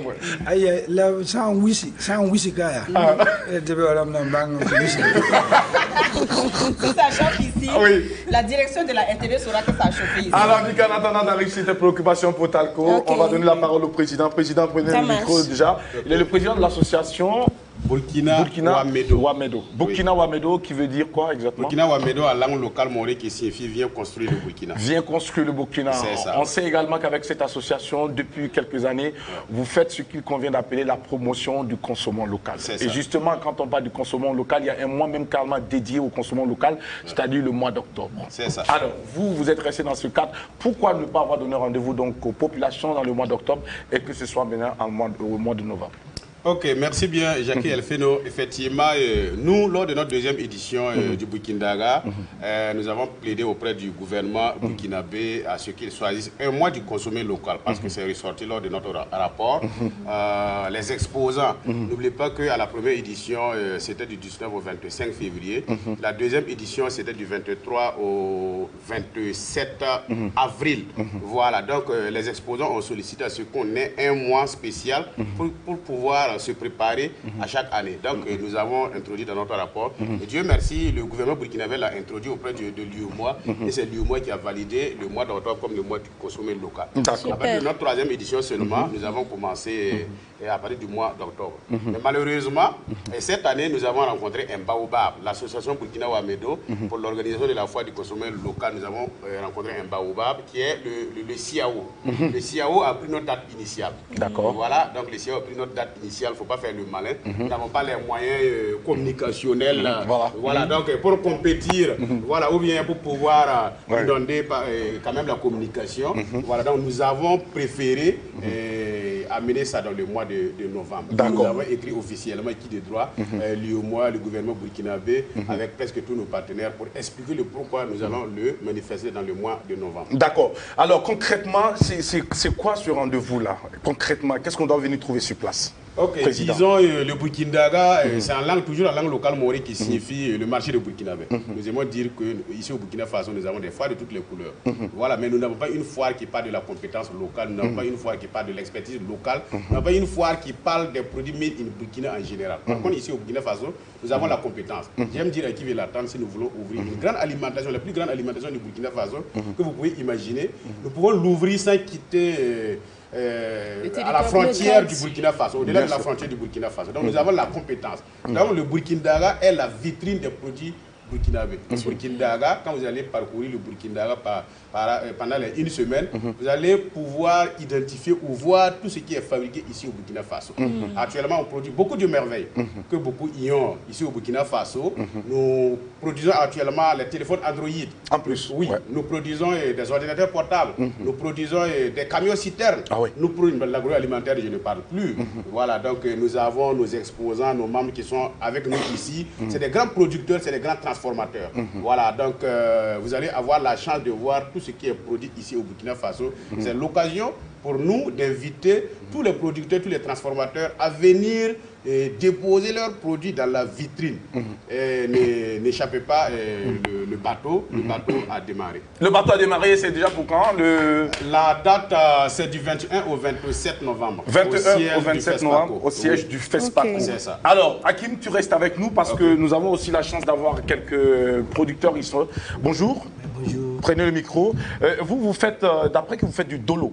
Aïe, là, sans wisi kaya. RTB n'a pas Si ça chauffe ici, la direction de la RTB saura que ça chauffe ici. Alors, Mika, en attendant d'arriver tes préoccupations pour Talco, on va donner la parole au président. Président, prenez le micro déjà. Il est le président de l'association Burkina Ouamedo. Burkina Ouamedo qui veut dire quoi exactement? Burkina Ouamedo en langue locale maoré qui signifie viens construire le Burkina. Viens construire le Burkina. Ça. On sait également qu'avec cette association, depuis quelques années, vous faites ce qu'il convient d'appeler la promotion du consommant local. Et justement, quand on parle du consommant local, il y a un mois même carrément dédié au consommant local, c'est-à-dire le mois d'octobre. C'est ça. Alors, vous êtes resté dans ce cadre. Pourquoi ne pas avoir donné rendez-vous donc aux populations dans le mois d'octobre et que ce soit maintenant au mois de novembre? Ok, merci bien Jackie Elfeno. Effectivement, nous, lors de notre deuxième édition du Burkindaga, nous avons plaidé auprès du gouvernement burkinabé à ce qu'il choisisse un mois du consommé local, parce que c'est ressorti lors de notre rapport. Les exposants, n'oubliez pas qu'à la première édition, c'était du 19 au 25 février. La deuxième édition, c'était du 23 au 27 avril. Voilà, donc les exposants ont sollicité à ce qu'on ait un mois spécial pour pouvoir se préparer à chaque année. Donc, nous avons introduit dans notre rapport. Et Dieu merci, le gouvernement burkinabé l'a introduit auprès de l'UEMOA. Et c'est l'UEMOA qui a validé le mois d'octobre comme le mois du consommé local. À partir de notre troisième édition seulement, nous avons commencé à partir du mois d'octobre. Mais malheureusement, cette année, nous avons rencontré un baobab, l'association Burkina Ouamedo, pour l'organisation de la foire du consommé local. Nous avons rencontré un baobab qui est le CIAO. Le CIAO a pris notre date initiale. D'accord. Voilà, donc le CIAO a pris notre date initiale. Il ne faut pas faire le malin. Nous n'avons pas les moyens communicationnels. Voilà, donc pour compétir, voilà, ou bien pour pouvoir inonder quand même la communication. Voilà, donc nous avons préféré amener ça dans le mois de novembre. Nous avons écrit officiellement qui de droit, l'UEMOA, le gouvernement burkinabé, avec presque tous nos partenaires pour expliquer le pourquoi nous allons le manifester dans le mois de novembre. D'accord. Alors concrètement, c'est quoi ce rendez-vous-là? Concrètement, qu'est-ce qu'on doit venir trouver sur place? Ok, disons le Burkindaga, c'est toujours en langue locale maoré qui signifie le marché de Burkinabé. Nous aimons dire qu'ici au Burkina Faso, nous avons des foires de toutes les couleurs. Voilà, mais nous n'avons pas une foire qui parle de la compétence locale, nous n'avons pas une foire qui parle de l'expertise locale, nous n'avons pas une foire qui parle des produits made in Burkina en général. Par contre, ici au Burkina Faso, nous avons la compétence. J'aime dire à qui veut l'attendre si nous voulons ouvrir une grande alimentation, la plus grande alimentation du Burkina Faso que vous pouvez imaginer. Nous pouvons l'ouvrir sans quitter à la frontière du Burkina Faso, au-delà de la frontière du Burkina Faso. Donc nous avons la compétence. Donc le Burkindaga est la vitrine des produits burkinabé. Le Burkindaga, quand vous allez parcourir le Burkindaga pendant une semaine, vous allez pouvoir identifier ou voir tout ce qui est fabriqué ici au Burkina Faso. Actuellement, on produit beaucoup de merveilles que beaucoup ignorent ici au Burkina Faso. Nous produisons actuellement les téléphones Android. En plus, oui. Nous produisons des ordinateurs portables. Nous produisons des camions citernes. Nous produisons l'agroalimentaire, je ne parle plus. Voilà, donc nous avons nos exposants, nos membres qui sont avec nous ici. C'est des grands producteurs, c'est des grands transformateurs. Voilà, donc vous allez avoir la chance de voir tout ce qui est produit ici au Burkina Faso. C'est l'occasion pour nous d'inviter tous les producteurs, tous les transformateurs à venir déposer leurs produits dans la vitrine. N'échappez pas, le bateau a démarré. Le bateau a démarré, c'est déjà pour quand? La date, c'est du 21 au 27 novembre. 21 au 27 novembre, au siège du FESPACO. C'est ça. Alors, Hakim, tu restes avec nous parce que nous avons aussi la chance d'avoir quelques producteurs ici. Bonjour. Bonjour. Prenez le micro. Vous faites, d'après que vous faites du dolo.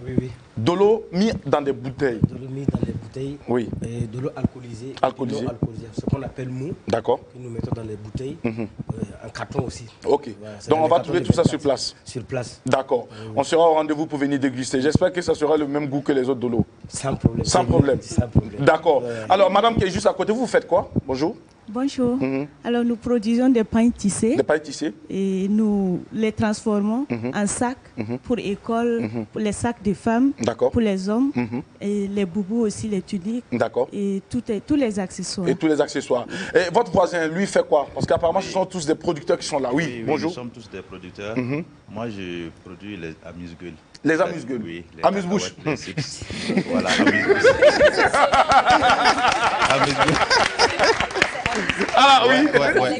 Oui, oui. De l'eau mis dans des bouteilles. De l'eau mis dans des bouteilles. Oui. Et de l'eau alcoolisée. Alcoolisée. Ce qu'on appelle mou. D'accord. Que nous mettons dans les bouteilles. En carton aussi. Ok. Voilà, donc on va trouver tout ça sur place. Sur place. D'accord. On sera au rendez-vous pour venir déguster. J'espère que ça sera le même goût que les autres de l'eau. Sans problème. Sans problème. Sans problème. D'accord. Alors, madame qui est juste à côté, vous faites quoi? Bonjour. Bonjour. Alors, nous produisons des pains tissés. Des pains tissés. Et nous les transformons en sacs pour école, pour les sacs de femmes, pour les hommes, et les boubous aussi, les tuniques. D'accord. Et tous les accessoires. Et tous les accessoires. Et votre voisin, lui, fait quoi? Parce qu'apparemment, ce sont tous des producteurs qui sont là. Oui, bonjour. Nous sommes tous des producteurs. Moi, je produis les amuse-gueules. Les amuse-gueules? Oui. Amuse-bouche. Voilà, amuse-bouche. Amuse-bouche. Ah oui,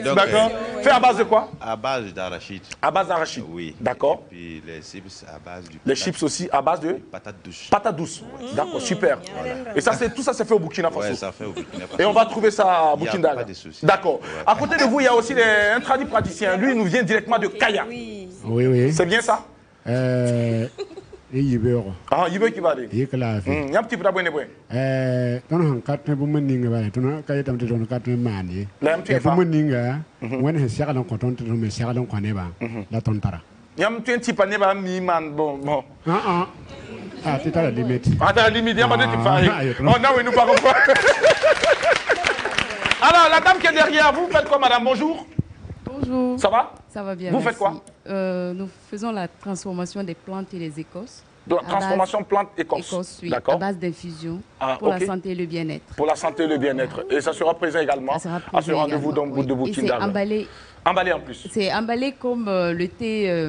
d'accord. Fait à base de quoi? À base d'arachide. À base d'arachide. Oui. D'accord. Et puis les chips à base du. Les chips aussi à base de patates douces. Patates douces. D'accord, super. Voilà. Et ça, tout ça, c'est fait au Burkina Faso. Oui, ça fait au Burkina Faso. Et on va trouver ça à Burkina. Pas de soucis. D'accord. À côté de vous, il y a aussi un tradit praticien. Lui, il nous vient directement de Kaya. Oui, oui. C'est bien ça? Il veut. Ah, il veut qu'il va aller. Il est là. Il y a un petit peu d'abonné. Ton quatre pour mener va. Ton Kaya tam ton quatre mani. La un petit peu. Meninga. When he sera dans content de me sera dans coneba. La tontara. Il y a un petit peu de mi man bon. Ah, c'est à la limite. À la limite, il y a pas de type pareil. Oh non, oui, nous parlons pas. Alors, la dame qui est derrière, vous faites quoi, madame? Bonjour. Bonjour. Ça va? Ça va bien. Vous faites quoi? Nous faisons la transformation des plantes et des écorces. De la transformation plantes écorces. Oui, D'accord. à base d'infusion ok. pour la santé et le bien-être. Pour la santé et le bien-être. Et ça sera présent également à ce rendez-vous de Burkina. C'est emballé. Emballé en plus. C'est emballé comme le thé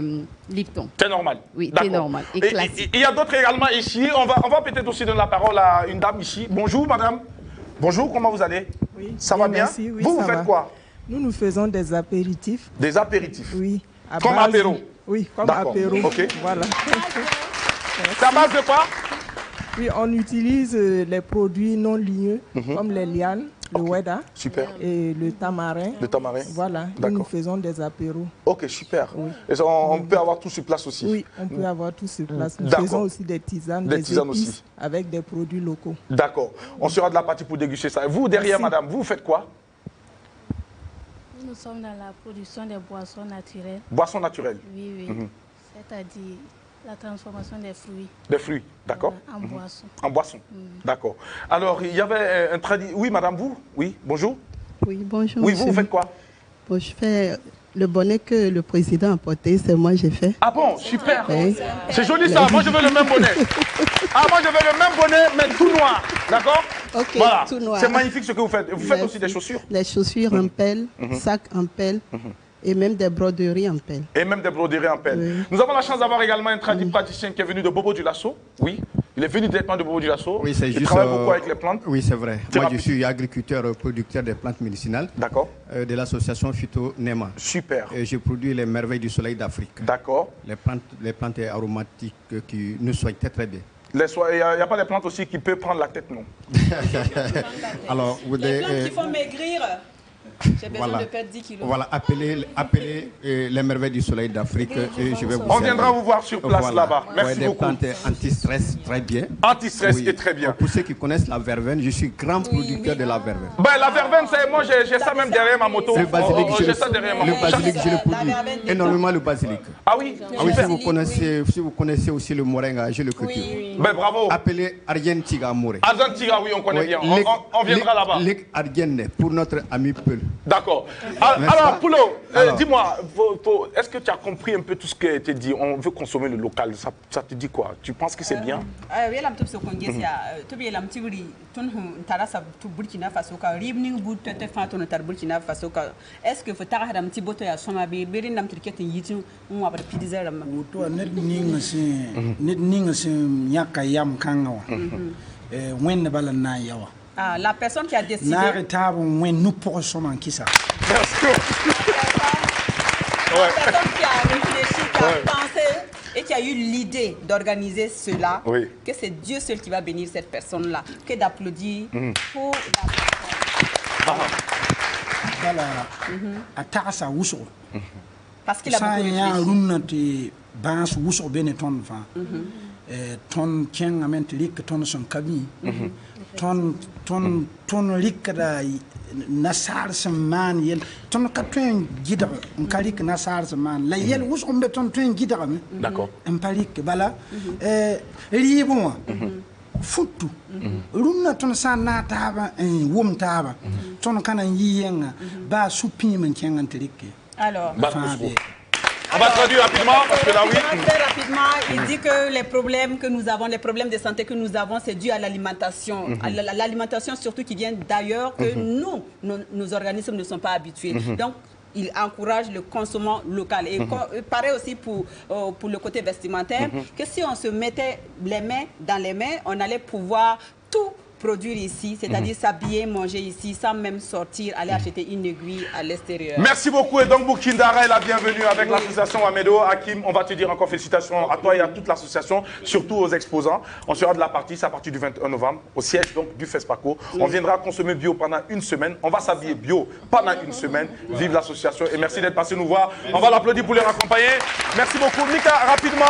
Lipton. C'est normal. Oui, thé normal et classique. Il y a d'autres également ici. On va peut-être aussi donner la parole à une dame ici. Bonjour madame. Bonjour, comment vous allez? Oui. Ça va bien? Merci, oui, vous ça faites va. quoi? Nous faisons des apéritifs. Des apéritifs? Oui. Comme apéro? Oui, comme apéro. Ok. Voilà. C'est à base de quoi? Oui, on utilise les produits non ligneux, comme les lianes, le weda et le tamarin. Le tamarin. Voilà, nous faisons des apéros. Ok, super. Oui. Et on peut avoir tout sur place aussi? Oui, on peut avoir tout sur place. Nous faisons aussi des tisanes, des épices aussi. Avec des produits locaux. D'accord. On sera de la partie pour déguster ça. Et vous, derrière, madame, vous faites quoi? Nous sommes dans la production des boissons naturelles. Boissons naturelles? Oui, oui. C'est-à-dire la transformation des fruits. Des fruits, d'accord. En boisson. En boisson, d'accord. Alors, il y avait un tradit... Oui, madame, vous? Oui, bonjour. Oui, bonjour. Oui, vous faites quoi? Bon, je fais le bonnet que le président a porté, c'est moi j'ai fait. Ah bon, super. Oui. C'est joli ça, moi je veux le même bonnet. Ah, moi je veux le même bonnet, mais tout noir, d'accord? Ok, voilà. tout noir. C'est magnifique ce que vous faites. Vous faites aussi des chaussures? Les chaussures en pelle, sacs en pelle. Et même des broderies en pelle. Et même des broderies en pelle. Oui. Nous avons la chance d'avoir également un tradit praticien qui est venu de Bobo du Lasso. Oui, il est venu directement de Bobo du Lasso. Oui, c'est juste. Il travaille beaucoup avec les plantes. Oui, c'est vrai. Moi, je suis agriculteur, producteur des plantes médicinales. D'accord. De l'association Phyto Nema. Super. Et je produis les merveilles du soleil d'Afrique. D'accord. Les plantes aromatiques qui nous soignent très très bien. Il n'y a pas des plantes aussi qui peuvent prendre la tête, non? Alors, les plantes qui font maigrir. J'ai besoin de perdre 10 kilos. Voilà, appelez les merveilles du soleil d'Afrique. On viendra vous voir sur place là-bas. Merci beaucoup. Des plantes anti-stress, très bien. Anti-stress et très bien. Pour ceux qui connaissent la verveine, je suis grand producteur de la verveine. Ben, la verveine, moi j'ai ça même derrière ma moto. Le basilic, je le produis. Basilic. Énormément le basilic. Ah oui? Ah oui, si vous connaissez aussi le moringa, je le cultive. Ben bravo. Appelez Arjen Tiga Mouré. Arjen Tiga, oui, on connaît bien. On viendra là-bas. Arjen pour notre ami Peul. D'accord. Alors, Poulo, dis-moi, est-ce que tu as compris un peu tout ce qui a été dit? On veut consommer le local. Ça te dit quoi? Tu penses que c'est bien? Oui, est-ce que faut t'arrêter un petit boto à soma bébé nam triquette yitu on va pizza la to net ning yaka yam kangawa wen bala na yawa. Ah, la personne qui a décidé. La personne qui a réfléchi, qui a pensé et qui a eu l'idée d'organiser cela, que c'est Dieu seul qui va bénir cette personne-là, que d'applaudir pour la personne. Parce qu'il a beaucoup réfléchi. Ton likada nasar saman yel ton ka tun gida on kalik nasar saman la yel wus on beton tun gida me d'accord en palik bala ribon futu rumna ton sa na taba wum taba ton kana yiyenga ba supi men kengan trike alors on va traduire rapidement parce que là oui. Très rapidement, il dit que les problèmes que nous avons, les problèmes de santé que nous avons, c'est dû à l'alimentation. L'alimentation surtout qui vient d'ailleurs que nos organismes ne sont pas habitués. Donc, il encourage le consommation local. Et pareil aussi pour le côté vestimentaire, que si on se mettait les mains dans les mains, on allait pouvoir tout produire ici, c'est-à-dire s'habiller, manger ici, sans même sortir, aller acheter une aiguille à l'extérieur. Merci beaucoup. Et donc, Boukindara est la bienvenue avec l'association Amedo. Hakim, on va te dire encore félicitations à toi et à toute l'association, surtout aux exposants. On sera de la partie, c'est à partir du 21 novembre, au siège donc, du FESPACO. On viendra consommer bio pendant une semaine. On va s'habiller bio pendant une semaine. Vive l'association et merci d'être passé nous voir. On va l'applaudir pour les accompagner. Merci beaucoup. Mika, rapidement,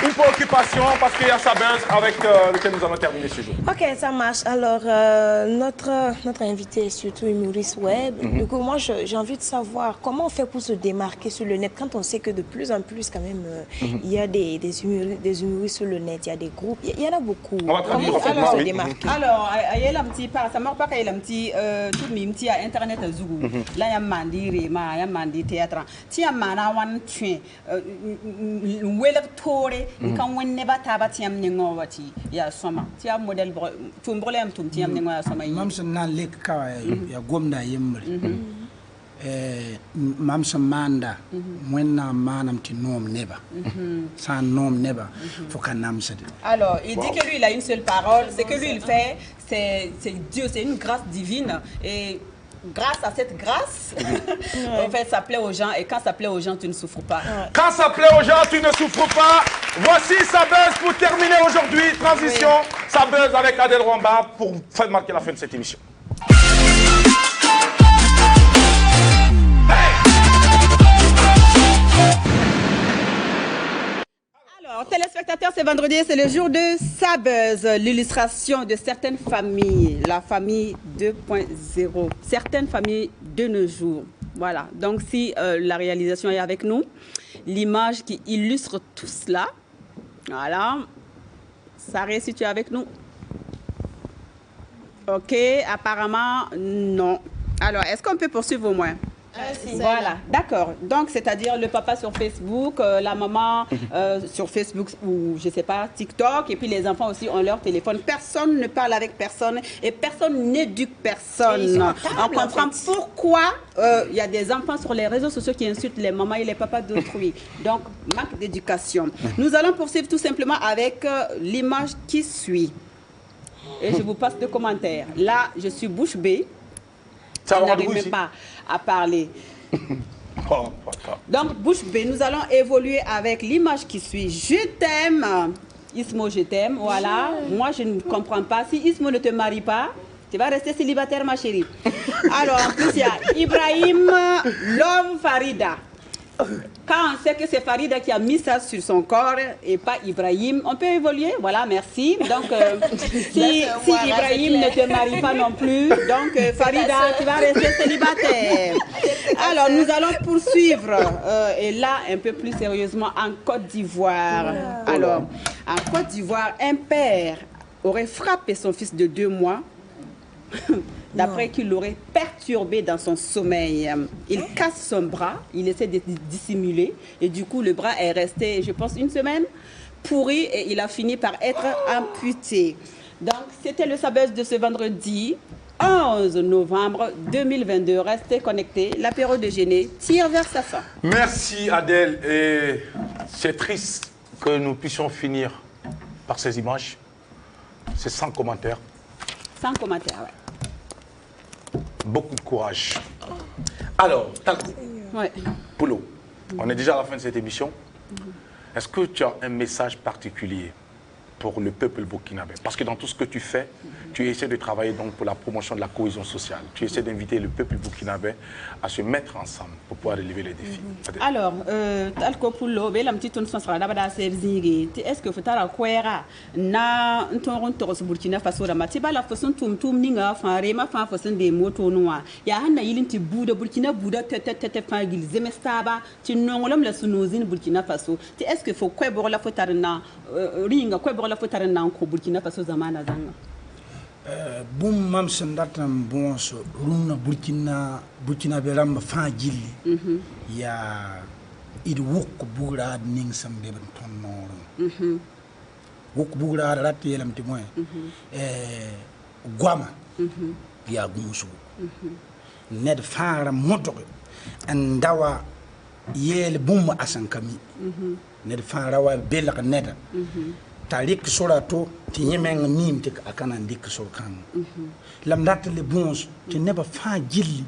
une préoccupation parce qu'il y a Sabins avec lequel nous allons terminer ce jour. Ok, ça marche. Alors, notre invité est surtout humoriste web. Du coup, moi, j'ai envie de savoir comment on fait pour se démarquer sur le net quand on sait que de plus en plus, quand même, il y a des humoristes sur le net, il y a des groupes, il y en a beaucoup. On va comment on fait pour se démarquer? Alors, il y a un petit ça marche pas qu'il y a un petit tout le petit à internet Zougou. Là, il y a mandi rema, il y a mandi théâtre. Tiens, mana wan tuen, well tore, quand on ne va pas tiens n'engouati, il y a soma. Tiens modèle, tu me problème, tu tiens n'engouati soma. Même si on a l'écart, il y a gomda yemri. Mam manda mwenna manam ti nom neba sans nom neba faut qu'on nomme ça. Alors il dit que lui il a une seule parole, c'est que lui il fait c'est Dieu, c'est une grâce divine et grâce à cette grâce en fait ça plaît aux gens et quand ça plaît aux gens tu ne souffres pas. Quand ça plaît aux gens tu ne souffres pas. Voici sa buzz pour terminer aujourd'hui. Transition, sa buzz avec Adèle Rwamba pour faire marquer la fin de cette émission. Alors, téléspectateurs, c'est vendredi, c'est le jour de Sa Buzz, l'illustration de certaines familles, la famille 2.0, certaines familles de nos jours. Voilà, donc si la réalisation est avec nous, l'image qui illustre tout cela, voilà, Saré, si tu es avec nous. Ok, apparemment, non. Alors, est-ce qu'on peut poursuivre au moins? Voilà, d'accord. Donc, c'est-à-dire le papa sur Facebook, la maman sur Facebook ou, je sais pas, TikTok, et puis les enfants aussi ont leur téléphone. Personne ne parle avec personne et personne n'éduque personne. On comprend pourquoi il y a des enfants sur les réseaux sociaux qui insultent les mamans et les papas d'autrui. Donc, manque d'éducation. Nous allons poursuivre tout simplement avec l'image qui suit. Et je vous passe deux commentaires. Là, je suis bouche bée. On n'arrive même pas à parler. Donc, bouche bée, nous allons évoluer avec l'image qui suit. Je t'aime. Ismo, je t'aime. Voilà. Moi, je ne comprends pas. Si Ismo ne te marie pas, tu vas rester célibataire, ma chérie. Alors, en plus, il y a Ibrahim Love Farida. Quand on sait que c'est Farida qui a mis ça sur son corps et pas Ibrahim, on peut évoluer. Voilà, merci. Donc, si Ibrahim ne te marie pas non plus, donc Farida, tu vas rester célibataire. Alors, nous allons poursuivre. Et là, un peu plus sérieusement, en Côte d'Ivoire. Alors, en Côte d'Ivoire, un père aurait frappé son fils de 2 mois. D'après qu'il l'aurait perturbé dans son sommeil. Il casse son bras, il essaie de dissimuler et du coup le bras est resté, je pense, 1 semaine pourri et il a fini par être amputé. Donc c'était le Sa Buzz de ce vendredi 11 novembre 2022. Restez connectés, l'apéro déjeuner tire vers sa fin. Merci Adèle et c'est triste que nous puissions finir par ces images. C'est sans commentaire. Sans commentaire, ouais. Beaucoup de courage. Alors, Talco, Polo, on est déjà à la fin de cette émission. Est-ce que tu as un message particulier pour le peuple burkinabé? Parce que dans tout ce que tu fais, tu essaies de travailler donc pour la promotion de la cohésion sociale. Tu essaies d'inviter le peuple burkinabé à se mettre ensemble pour pouvoir relever les défis. Alors, Talco Poulo, la petite tonne sera d'abord à servir. Est-ce que faut t'arrêter quoi na n'ton toros Burkina Faso la matiba la façon tum ninga fare ma fa façon des motos noirs. Ya hanna yilin ti Bouda Burkina Bouda tete fa gil zemestaba ti nongolom la sunozine Burkina Faso. Est-ce que faut quoi bor la faut tarna ringa quoi bor la faut tarna ko Burkina Faso zamana zanga. Boum mam sendatam bon so runa Burkina beram fa gilli ya id wuk bugura ning sambe ban tonno wuk bugura rat yelam ti moy guama ya gumusu ned faara moto andawa yel bum asankami ned faara wa belak neda tarik sorato ti yemeng mim te akana dik so kan lam dat le bons ti neba fa gilli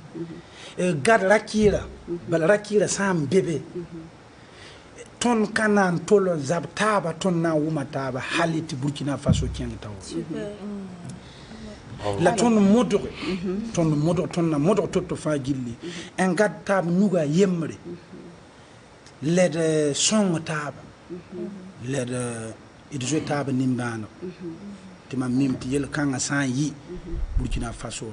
gad rakira bal rakira sam bebe ton kanan tolo zabtaba ton na wumataba haliti Burkina Faso keng taw la ton modo ton na modo to fa gilli en gad tab nuga yemre led song tab led idjo tab nimbano tima mimti yel kanga san yi Burkina Faso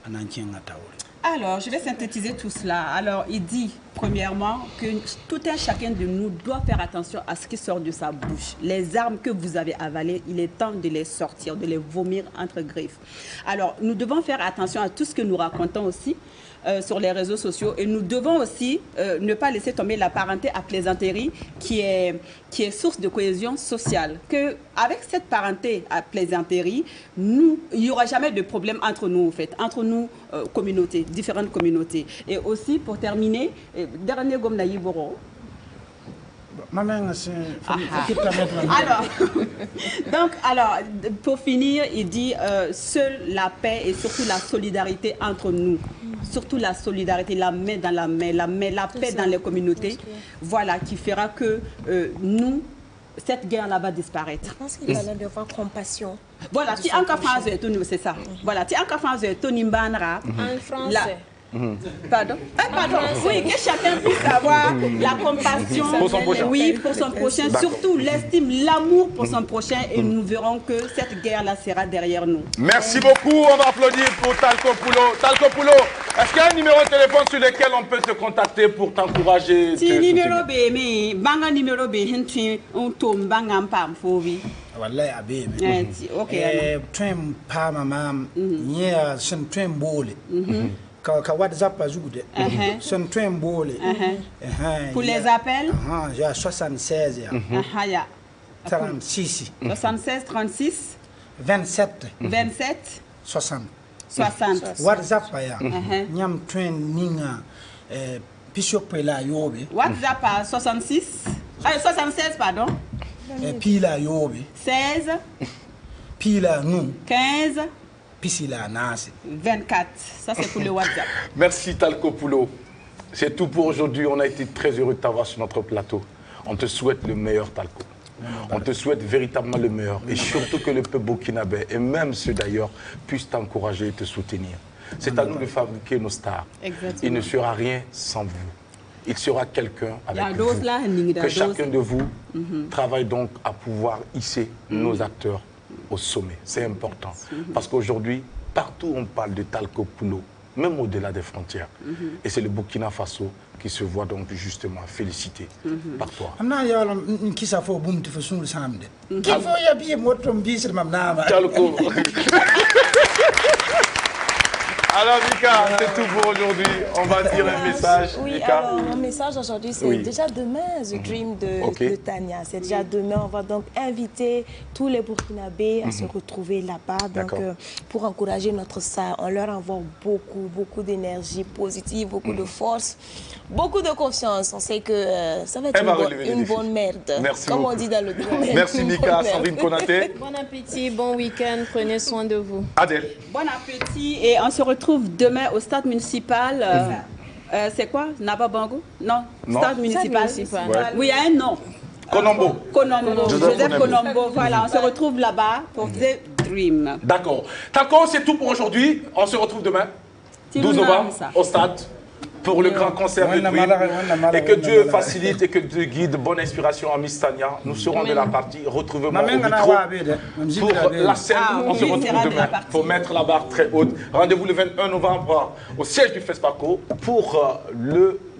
anan kenga taw. Alors, je vais synthétiser tout cela. Alors, il dit, premièrement, que tout un chacun de nous doit faire attention à ce qui sort de sa bouche. Les armes que vous avez avalées, il est temps de les sortir, de les vomir entre griffes. Alors, nous devons faire attention à tout ce que nous racontons aussi sur les réseaux sociaux. Et nous devons aussi ne pas laisser tomber la parenté à plaisanterie qui est source de cohésion sociale. Qu'avec cette parenté à plaisanterie, il n'y aura jamais de problème entre nous, en fait, entre nous, communautés, différentes communautés. Et aussi, pour terminer, dernier gomme naïboro. Alors, pour finir, il dit seule la paix et surtout la solidarité entre nous. Surtout la solidarité, la main dans la main, la paix dans les communautés, voilà, qui fera que nous, cette guerre-là va disparaître. Je pense qu'il va y avoir compassion. Voilà, si en c'est ça. Voilà, si en français. Pardon? Pardon. Oui, que chacun puisse avoir la compassion pour son prochain. Oui, pour son prochain, surtout l'estime, l'amour pour son prochain, et nous verrons que cette guerre-là sera derrière nous. Merci beaucoup, on va applaudir pour Talco Poulo. Talco Poulo, est-ce qu'il y a un numéro de téléphone sur lequel on peut te contacter pour t'encourager? Si numéro B, mais banga numéro B, on tombe banga pam fovi. Wallahi abe. Ok. Twem pa mama, yeah, sen twem bole. Ka WhatsApp pas joué. Son train bolé. Pour les appels? J'ai 76. 36. 76, 36. 27. 27. 60. 60. WhatsApp ya. Nyam train ninga pisho pela yobe. WhatsApp à 66. 76 pardon. Pila yobe. 16. Pila nous. 15. 24. Ça, c'est pour le WhatsApp. Merci Talco Poulo. C'est tout pour aujourd'hui. On a été très heureux de t'avoir sur notre plateau. On te souhaite le meilleur, Talco. On te souhaite véritablement le meilleur. Et surtout que le peuple burkinabé, et même ceux d'ailleurs, puissent t'encourager et te soutenir. C'est à nous de fabriquer nos stars. Exactement. Il ne sera rien sans vous. Il sera quelqu'un avec vous. Que chacun de vous travaille donc à pouvoir hisser nos acteurs au sommet. C'est important. Parce qu'aujourd'hui, partout on parle de Talco Poulo, même au-delà des frontières. Et c'est le Burkina Faso qui se voit donc justement félicité par toi. Talco. Alors Mika, c'est tout pour aujourd'hui. On va dire un message. Oui, Mika. alors mon message aujourd'hui, c'est déjà demain, The Dream de Tania. C'est déjà demain. On va donc inviter tous les Burkinabés à se retrouver là-bas. Donc, pour encourager notre star, on leur envoie beaucoup d'énergie positive, beaucoup de force, beaucoup de confiance. On sait que ça va être une bonne merde. Merci comme beaucoup. on dit dans le domaine. Merci Mika, Sandrine Konaté. Bon appétit, bon week-end, prenez soin de vous. Adèle. Bon appétit et on se retrouve demain au stade municipal. C'est quoi? Naba Bango? Non. Stade municipal. Oui, il y a un nom. Konombo. Joseph Konombo. Voilà, on se retrouve là-bas pour The Dream. D'accord. Talco, c'est tout pour aujourd'hui. On se retrouve demain, 12 novembre, au stade, pour le grand concert de Dream. Et que Dieu facilite et que Dieu guide. Bonne inspiration à Miss Tania. Nous serons de la partie. Retrouvez-moi au micro. Pour la scène, on se retrouve demain pour mettre la barre très haute. Rendez-vous le 21 novembre au siège du FESPACO pour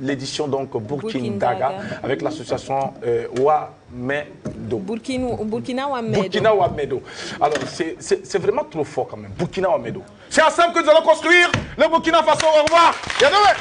l'édition donc Burkindaga avec l'association Wamedo. Burkina Wamedo. Burkina Wamedo. Alors, c'est vraiment trop fort quand même. Burkina Wamedo. C'est ensemble que nous allons construire le Burkina Faso. Au revoir. Et à demain.